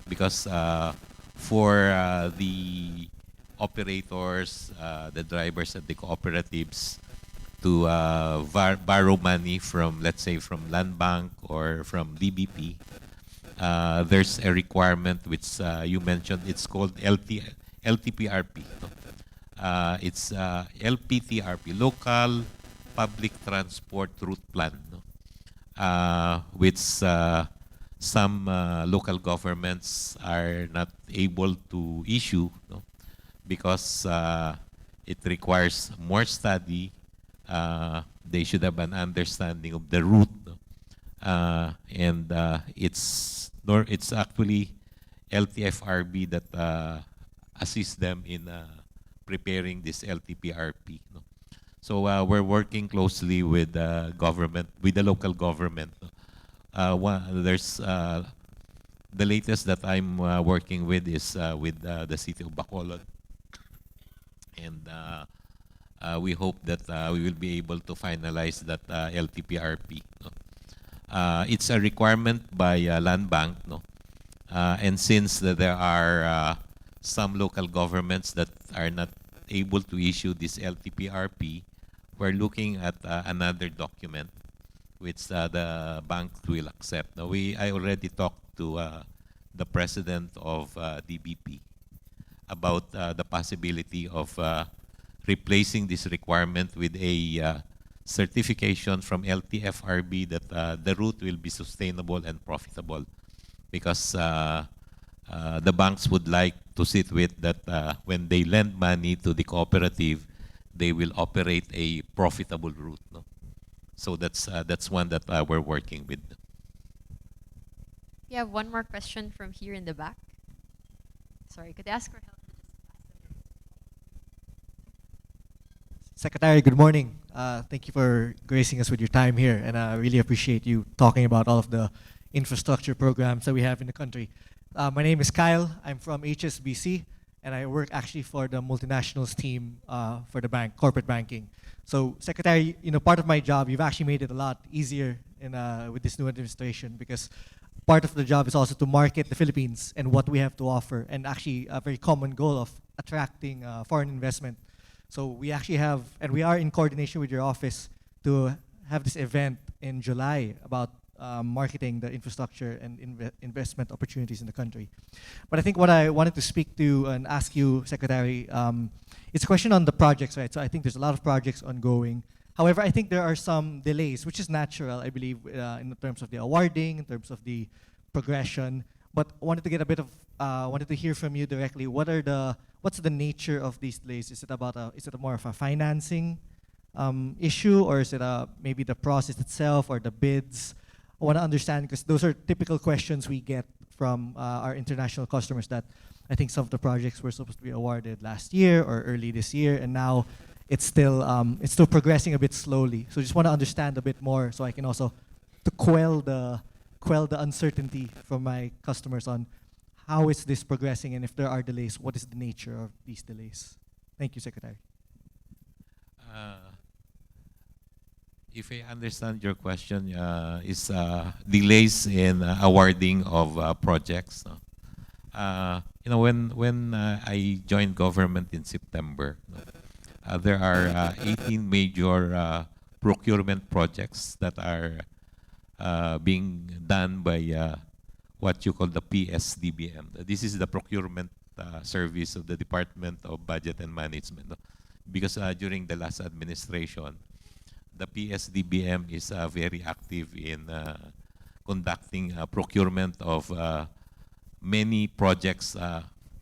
because for the operators, the drivers at the cooperatives to borrow money from, let's say, from Land Bank or from DBP, there's a requirement which you mentioned. It's called LTPRP. It's LPTRP, Local Public Transport Route Plan, which some local governments are not able to issue, because it requires more study. They should have an understanding of the route, and it's actually LTFRB that assists them in preparing this LTPRP. So we're working closely with the government, with the local government. There's the latest that I'm working with is with the city of Bacolod, and we hope that we will be able to finalize that LTPRP. It's a requirement by Land Bank, and since there are some local governments that are not able to issue this LTPRP, we're looking at another document which the bank will accept. Now, I already talked to the president of DBP about the possibility of replacing this requirement with a certification from LTFRB that the route will be sustainable and profitable, because the banks would like to sit with that when they lend money to the cooperative, they will operate a profitable route. So that's one that we're working with. We have one more question from here in the back. Sorry, could I ask for help? Secretary, good morning. Thank you for gracing us with your time here, and I really appreciate you talking about all of the infrastructure programs that we have in the country. My name is Kyle. I'm from HSBC, and I work actually for the multinationals team for the bank, corporate banking. So, Secretary, part of my job, you've actually made it a lot easier with this new administration, because part of the job is also to market the Philippines and what we have to offer, and actually a very common goal of attracting foreign investment. So we actually have, and we are in coordination with your office to have this event in July about marketing the infrastructure and investment opportunities in the country. But I think what I wanted to speak to and ask you, Secretary, it's a question on the projects, right? So I think there's a lot of projects ongoing. However, I think there are some delays, which is natural, I believe, in terms of the awarding, in terms of the progression. But I wanted to get a bit of, wanted to hear from you directly. What's the nature of these delays? Is it more of a financing issue, or is it maybe the process itself or the bids? I want to understand, because those are typical questions we get from our international customers, that I think some of the projects were supposed to be awarded last year or early this year, and now it's still progressing a bit slowly. So just want to understand a bit more, so I can also to quell the uncertainty from my customers on how is this progressing, and if there are delays, what is the nature of these delays? Thank you, Secretary. If I understand your question, is delays in awarding of projects. No? When I joined government in September, there are 18 major procurement projects that are being done by what you call the PSDBM. This is the procurement service of the Department of Budget and Management. No? Because during the last administration, the PSDBM is very active in conducting procurement of many projects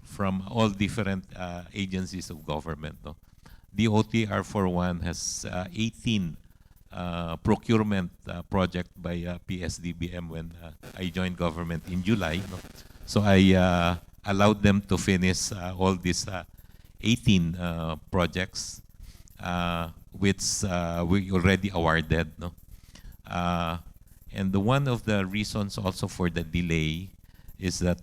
from all different agencies of government. No? DOTr, for one, has 18 procurement project by PSDBM when I joined government in July. No? So I allowed them to finish all these 18 projects, which we already awarded. No? And one of the reasons also for the delay is that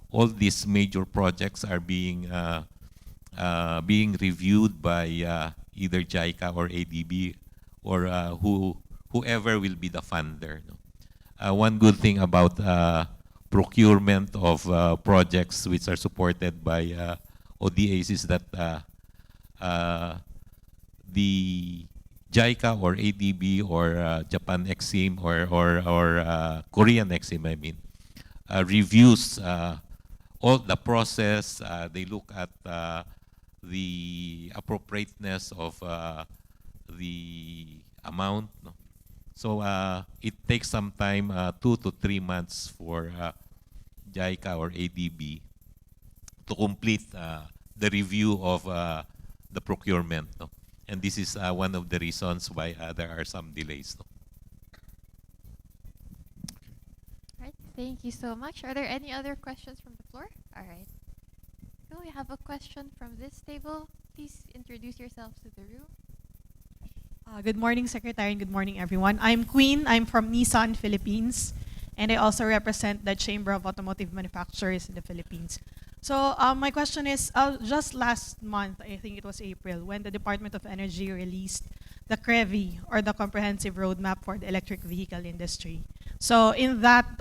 all these major projects are being reviewed by either JICA or ADB or whoever will be the funder. No? One good thing about procurement of projects which are supported by ODAs is that the JICA or ADB or Japan Exim or Korean Exim, I mean, reviews all the process. They look at the appropriateness of the amount. No? So it takes some time, 2 to 3 months for JICA or ADB to complete the review of the procurement. No? And this is one of the reasons why there are some delays. No? All right, thank you so much. Are there any other questions from the floor? All right. So we have a question from this table. Please introduce yourselves to the room. Good morning, Secretary, and good morning, everyone. I'm Queen. I'm from Nissan, Philippines, and I also represent the Chamber of Automotive Manufacturers in the Philippines. So my question is, just last month, I think it was April, when the Department of Energy released the CREVI, or the Comprehensive Roadmap for the Electric Vehicle Industry. So in that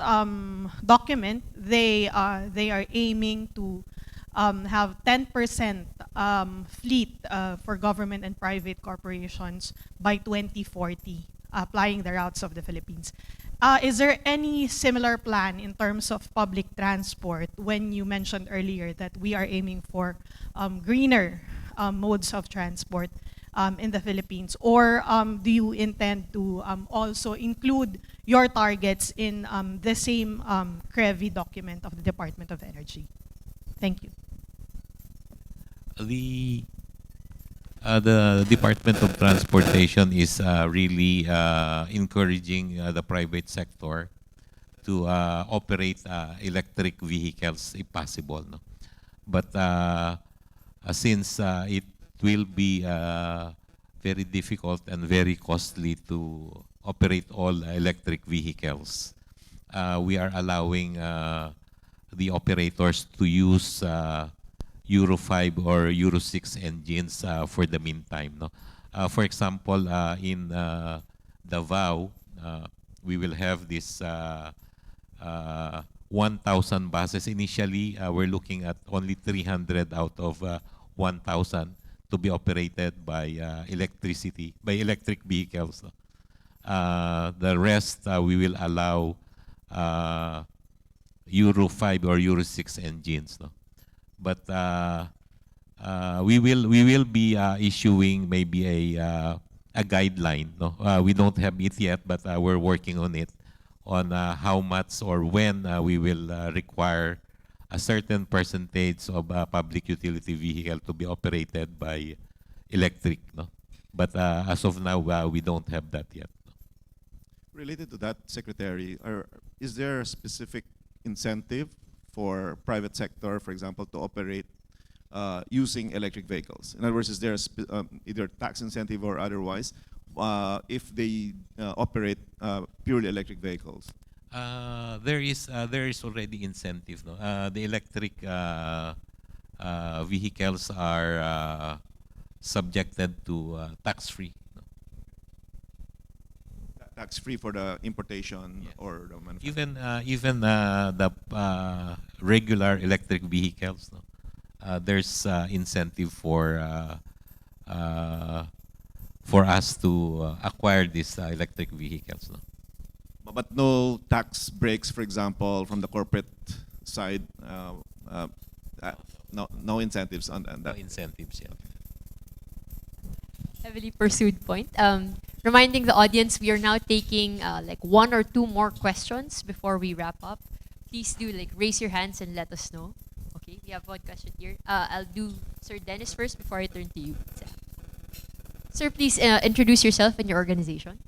document, they are aiming to have 10% fleet for government and private corporations by 2040, applying the routes of the Philippines. Is there any similar plan in terms of public transport when you mentioned earlier that we are aiming for greener modes of transport in the Philippines? Or do you intend to also include your targets in the same CREVI document of the Department of Energy? Thank you. The Department of Transportation is really encouraging the private sector to operate electric vehicles if possible. No? But since it will be very difficult and very costly to operate all electric vehicles, we are allowing the operators to use Euro 5 or Euro 6 engines for the meantime. No? For example, in Davao, we will have this 1,000 buses. Initially, we're looking at only 300 out of 1,000 to be operated by electric vehicles. The rest, we will allow Euro 5 or Euro 6 engines. No? But we will be issuing maybe a guideline. No? We don't have it yet, but we're working on it, on how much or when we will require a certain percentage of public utility vehicle to be operated by electric. No? But as of now, we don't have that yet. No? Related to that, Secretary, is there a specific incentive for private sector, for example, to operate using electric vehicles? In other words, is there a either tax incentive or otherwise if they operate purely electric vehicles? There is already incentive. No? The electric vehicles are subjected to tax-free. No? Tax-free for the importation, Yes. or the manufacturing? Even the regular electric vehicles, no? There's incentive for us to acquire these electric vehicles. No? But no tax breaks, for example, from the corporate side. No incentives on that. No incentives yet. Heavily pursued point. Reminding the audience, we are now taking like 1 or 2 more questions before we wrap up. Please do raise your hands and let us know. Okay, we have one question here. I'll do Sir Dennis first before I turn to you, Sam. Sir, please introduce yourself and your organization.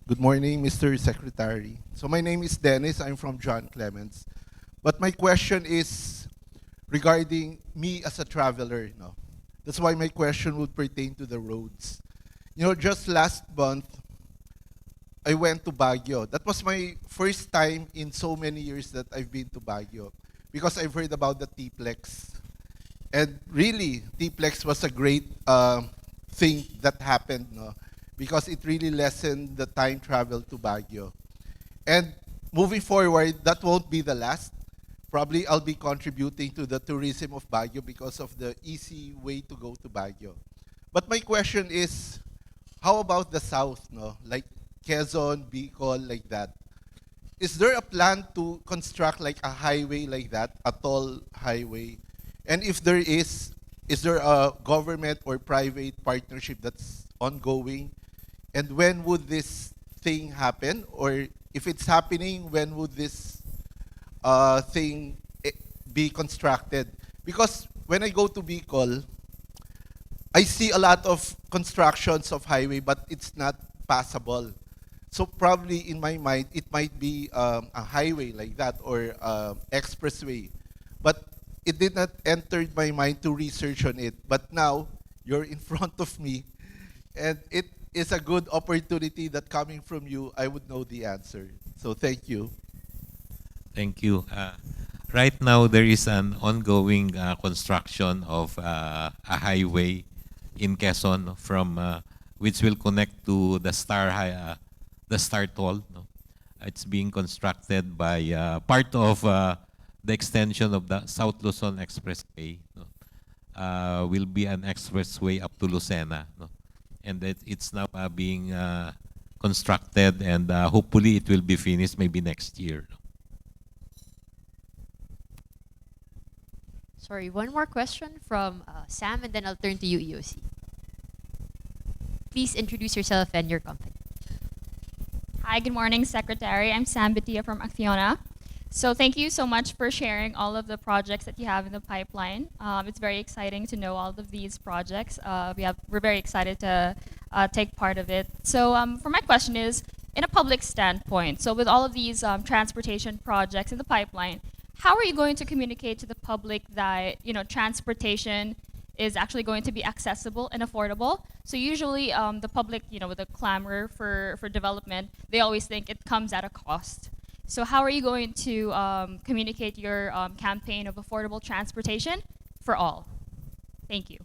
Good morning, Mr. Secretary. So my name is Dennis. I'm from John Clements. But my question is regarding me as a traveler. No? That's why my question would pertain to the roads. Just last month, I went to Baguio. That was my first time in so many years that I've been to Baguio, because I've heard about the T-Plex. And really, T-Plex was a great thing that happened, no? Because it really lessened the time travel to Baguio. And moving forward, that won't be the last. Probably I'll be contributing to the tourism of Baguio because of the easy way to go to Baguio. But my question is, how about the south, no? Like Quezon, Bicol, like that. Is there a plan to construct like a highway like that, a toll highway? And if there is there a government or private partnership that's ongoing? And when would this thing happen? Or if it's happening, when would this thing be constructed? Because when I go to Bicol, I see a lot of constructions of highway, but it's not passable. So probably in my mind, it might be a highway like that or expressway. But it did not enter my mind to research on it. But now, you're in front of me, and it is a good opportunity that coming from you, I would know the answer. So thank you. Thank you. Right now, there is an ongoing construction of a highway in Quezon from which will connect to the Star Toll. No? It's being constructed by part of the extension of the South Luzon Expressway. No? Will be an expressway up to Lucena. No? And it's now being constructed, and hopefully it will be finished maybe next year. No? Sorry, one more question from Sam, and then I'll turn to you, EOC. Please introduce yourself and your company. Hi, good morning, Secretary. I'm Sam Batia from Acciona. So thank you so much for sharing all of the projects that you have in the pipeline. It's very exciting to know all of these projects. We're very excited to take part of it. So for my question is, in a public standpoint, so with all of these transportation projects in the pipeline, how are you going to communicate to the public that transportation is actually going to be accessible and affordable? So usually the public, with a clamor for development, they always think it comes at a cost. So how are you going to communicate your campaign of affordable transportation for all? Thank you.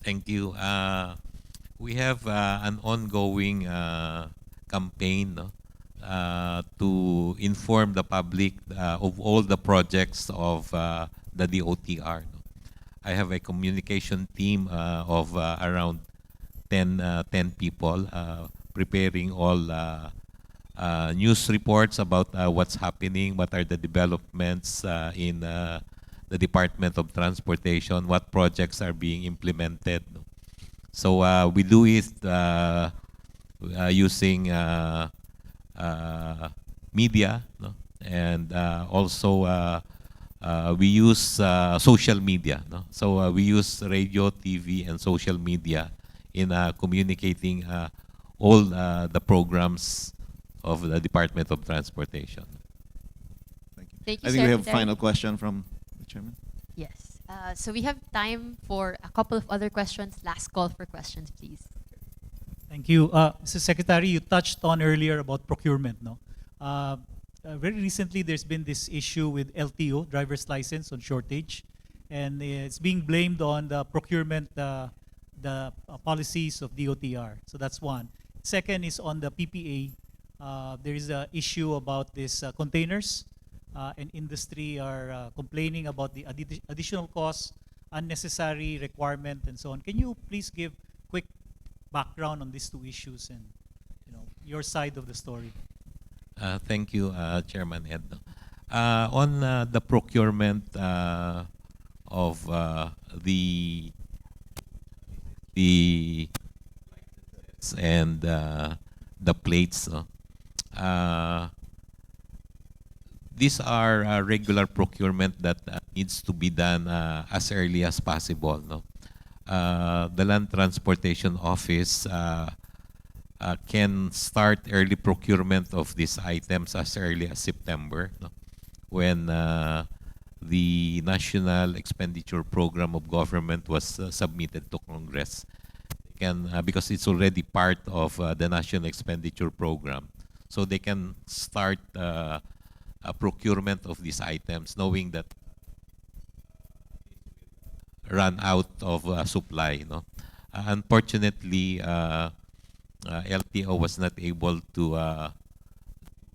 Thank you. We have an ongoing campaign, no? to inform the public of all the projects of the DOTR. No? I have a communication team of around 10 people preparing all news reports about what's happening, what are the developments in the Department of Transportation, what projects are being implemented. No? So we do it using media, no? And also we use social media. No? So we use radio, TV, and social media in communicating all the programs of the Department of Transportation. Thank you, I think we have a Secretary. final question from the chairman. Yes. So we have time for a couple of other questions. Last call for questions, please. Thank you. Mr. Secretary, you touched on earlier about procurement, no? Very recently, there's been this issue with LTO, driver's license on shortage, and it's being blamed on the procurement, the policies of DOTR. So that's one. Second is on the PPA. There is an issue about these containers, and industry are complaining about the additional costs, unnecessary requirement, and so on. Can you please give quick background on these two issues and your side of the story? Thank you, Chairman Ed. On the procurement of the and the plates, these are regular procurement that needs to be done as early as possible. No? The Land Transportation Office can start early procurement of these items as early as September, no? When the National Expenditure Program of Government was submitted to Congress. Because it's already part of the National Expenditure Program. So they can start a procurement of these items knowing that run out of supply. No? Unfortunately, LTO was not able to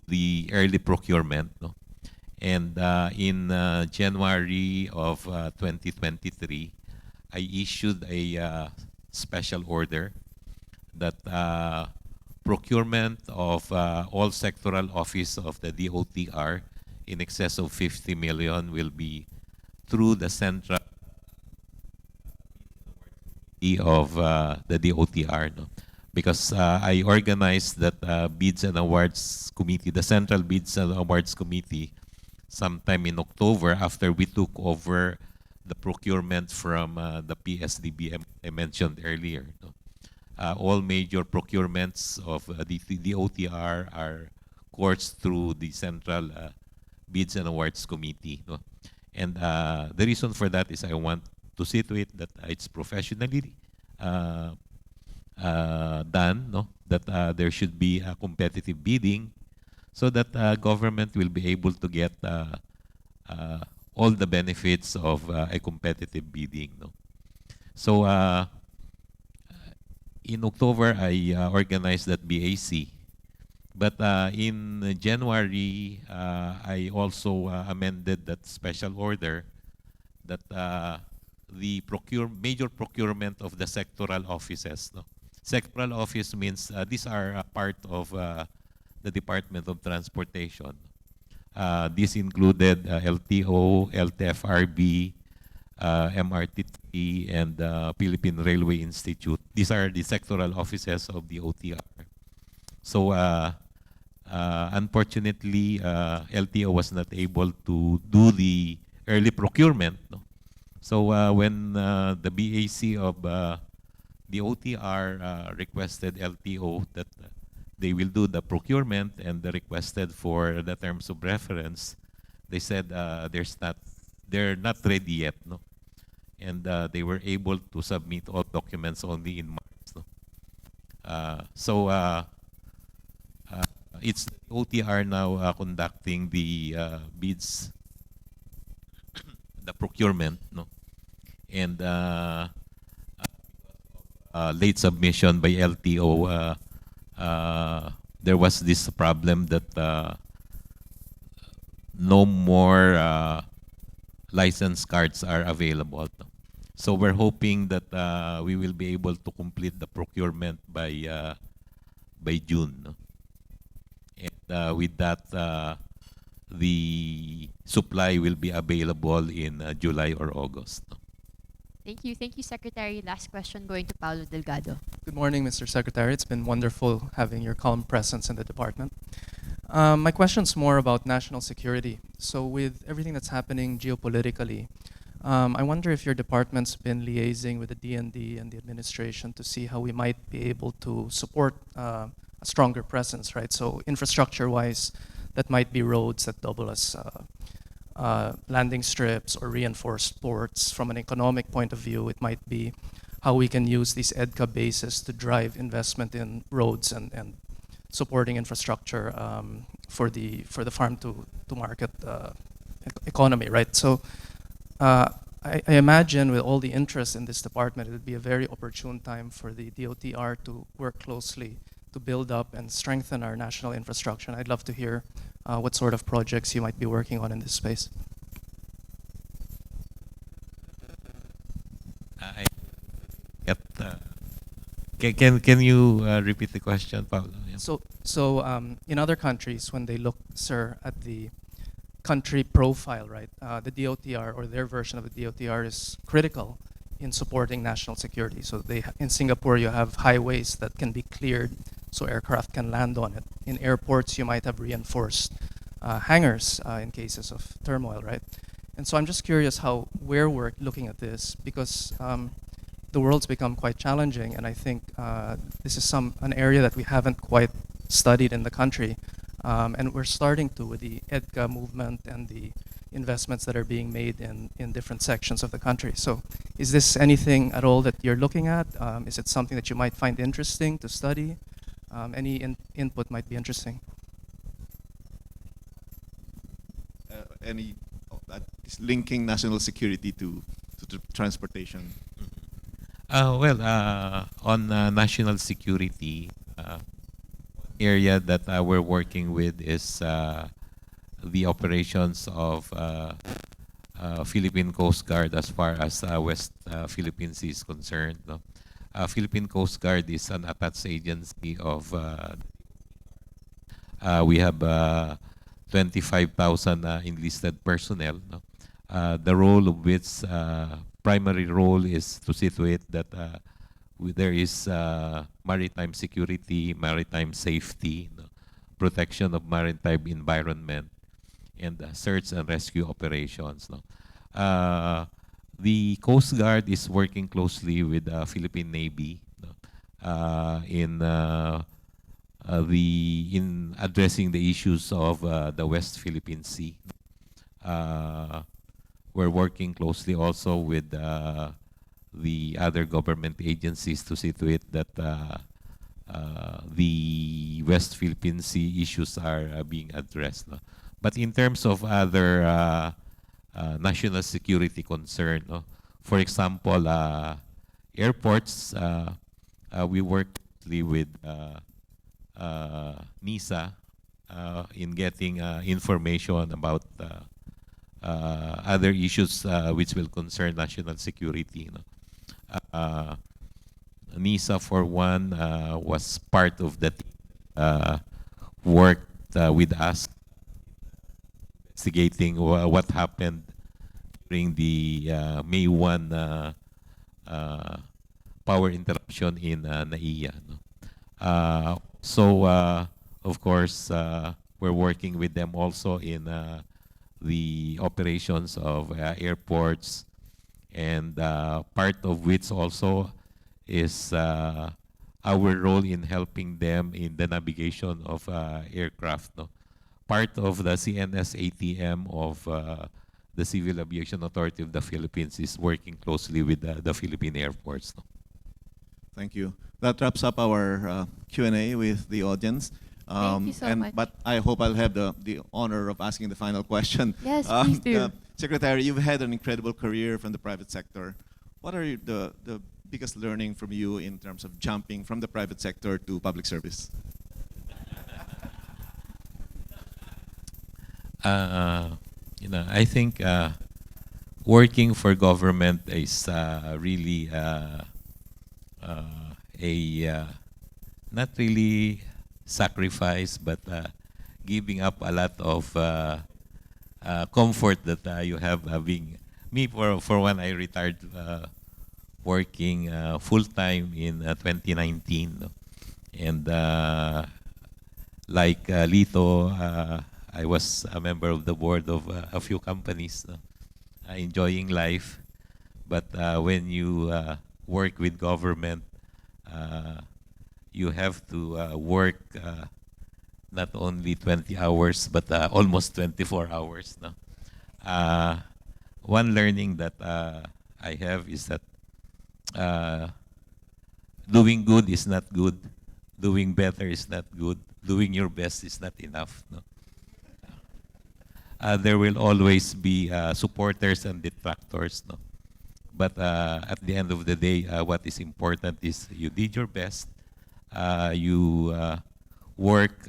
the early procurement. No? And in January of 2023, I issued a special order that procurement of all sectoral office of the DOTR in excess of 50 million will be through the central of the DOTR. No? Because I organized that Bids and Awards Committee, the Central Bids and Awards Committee, sometime in October after we took over the procurement from the PSDB I mentioned earlier. No? All major procurements of the DOTR are coursed through the Central Bids and Awards Committee. No? And the reason for that is I want to see to it that it's professionally done, no? That there should be a competitive bidding so that government will be able to get all the benefits of a competitive bidding. No? So in October, I organized that BAC. But in January, I also amended that special order that the major procurement of the sectoral offices. No? Sectoral office means these are part of the Department of Transportation. This included LTO, LTFRB, MRT3, and Philippine Railway Institute. These are the sectoral offices of the OTR. So unfortunately, LTO was not able to do the early procurement. No? So when the BAC of the OTR requested LTO that they will do the procurement and they requested for the terms of reference, they said they're not ready yet. No? And they were able to submit all documents only in March. No? It's OTR now conducting the bids, the procurement, no? And late submission by LTO, there was this problem that no more license cards are available. So we're hoping that we will be able to complete the procurement by June. No? And with that, the supply will be available in July or August. No? Thank you, Secretary. Last question going to Paulo Delgado. Good morning, Mr. Secretary. It's been wonderful having your calm presence in the department. My question's more about national security. So with everything that's happening geopolitically, I wonder if your department's been liaising with the DND and the administration to see how we might be able to support a stronger presence, right? So infrastructure-wise, that might be roads that double as landing strips or reinforced ports. From an economic point of view, it might be how we can use these EDCA bases to drive investment in roads and supporting infrastructure for the farm to market economy, right? So I imagine with all the interest in this department, it would be a very opportune time for the DOTr to work closely to build up and strengthen our national infrastructure. And I'd love to hear what sort of projects you might be working on in this space. Can you repeat the question, Paulo? Yeah. So in other countries, when they look, sir, at the country profile, right, the DOTr or their version of the DOTr is critical in supporting national security. So in Singapore, you have highways that can be cleared so aircraft can land on it. In airports, you might have reinforced hangars in cases of turmoil, right? And so I'm just curious where we're looking at this, because the world's become quite challenging, and I think this is an area that we haven't quite studied in the country. And we're starting to with the EDCA movement and the investments that are being made in different sections of the country. So is this anything at all that you're looking at? Is it something that you might find interesting to study? Any input might be interesting. Is linking national security to transportation? On national security, area that we're working with is the operations of Philippine Coast Guard as far as West Philippines is concerned. No? Philippine Coast Guard is an attached agency of we have 25,000 enlisted personnel. No? The role of which primary role is to situate that there is maritime security, maritime safety, no? Protection of maritime environment, and search and rescue operations. No? The Coast Guard is working closely with the Philippine Navy, no? In addressing the issues of the West Philippine Sea. We're working closely also with the other government agencies to see to it that the West Philippine Sea issues are being addressed. No? But in terms of other national security concern, no? For example, airports, we work closely with NISA in getting information about other issues which will concern national security. No? NISA, for one, was part of the worked with us investigating what happened during the May 1 power interruption in NAIA. No? Of course, we're working with them also in the operations of airports, and part of which also is our role in helping them in the navigation of aircraft. No? Part of the CNS ATM of the Civil Aviation Authority of the Philippines is working closely with the Philippine airports. No? Thank you. That wraps up our Q&A with the audience. Thank you so much. But I hope I'll have the honor of asking the final question. Yes, please do. Secretary, you've had an incredible career from the private sector. What are the biggest learning from you in terms of jumping from the private sector to public service? I think working for government is really a not really sacrifice, but giving up a lot of comfort that you have being me for one. I retired working full time in 2019, no? And like Lito, I was a member of the board of a few companies, no? Enjoying life. But when you work with government, you have to work not only 20 hours, but almost 24 hours. No? One learning that I have is that doing good is not good. Doing better is not good. Doing your best is not enough. No? There will always be supporters and detractors. No? But at the end of the day, what is important is you did your best. You work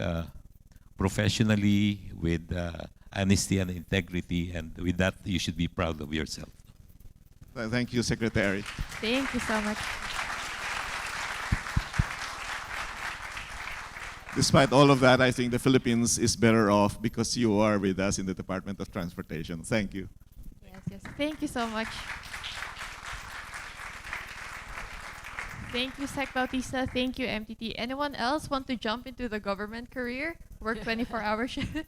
professionally with honesty and integrity, and with that, you should be proud of yourself. Thank you, Secretary. Thank you so much. Despite all of that, I think the Philippines is better off because you are with us in the Department of Transportation. Thank you. Yes, yes. Thank you so much. Thank you, Sec Bautista. Thank you, MTT. Anyone else want to jump into the government career? Work 24-hour shift?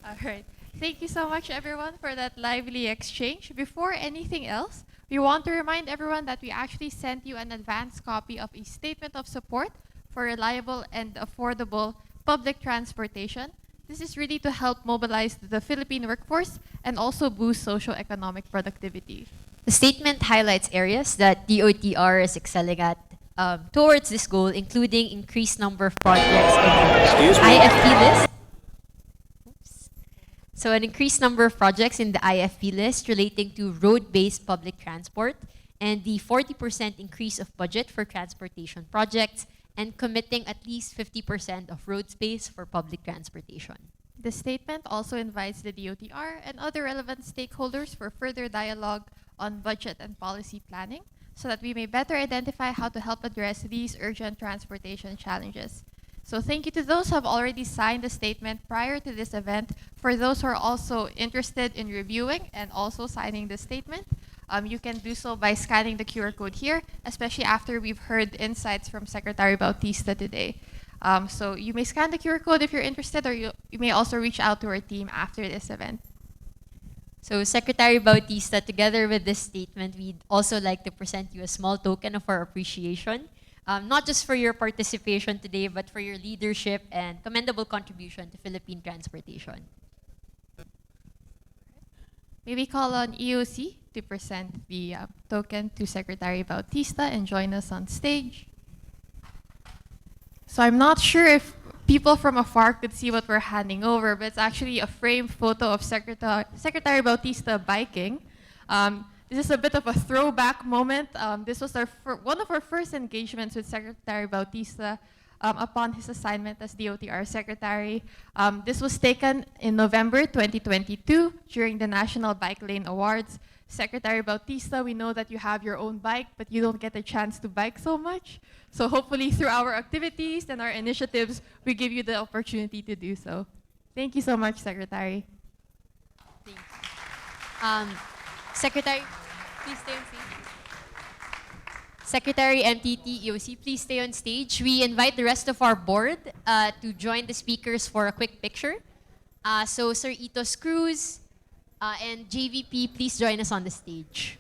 All right. Thank you so much, everyone, for that lively exchange. Before anything else, we want to remind everyone that we actually sent you an advance copy of a statement of support for reliable and affordable public transportation. This is really to help mobilize the Philippine workforce and also boost socio-economic productivity. The statement highlights areas that DOTr is excelling at towards this goal, including increased number of projects in the IFP list. Oops. So an increased number of projects in the IFP list relating to road-based public transport, and the 40% increase of budget for transportation projects, and committing at least 50% of road space for public transportation. The statement also invites the DOTr and other relevant stakeholders for further dialogue on budget and policy planning so that we may better identify how to help address these urgent transportation challenges. So thank you to those who have already signed the statement prior to this event. For those who are also interested in reviewing and also signing the statement, you can do so by scanning the QR code here, especially after we've heard insights from Secretary Bautista today. So you may scan the QR code if you're interested, or you may also reach out to our team after this event. So Secretary Bautista, together with this statement, we'd also like to present you a small token of our appreciation, not just for your participation today, but for your leadership and commendable contribution to Philippine transportation. May we call on EOC to present the token to Secretary Bautista and join us on stage. So I'm not sure if people from afar could see what we're handing over, but it's actually a framed photo of Secretary Bautista biking. This is a bit of a throwback moment. This was one of our first engagements with Secretary Bautista upon his assignment as DOTr Secretary. This was taken in November 2022 during the National Bike Lane Awards. Secretary Bautista, we know that you have your own bike, but you don't get a chance to bike so much. So hopefully through our activities and our initiatives, we give you the opportunity to do so. Thank you so much, Secretary. Thanks. Secretary, please stay on stage. Secretary, MTT, EOC, please stay on stage. We invite the rest of our board to join the speakers for a quick picture. So Sir Itos Cruz and JVP, please join us on the stage.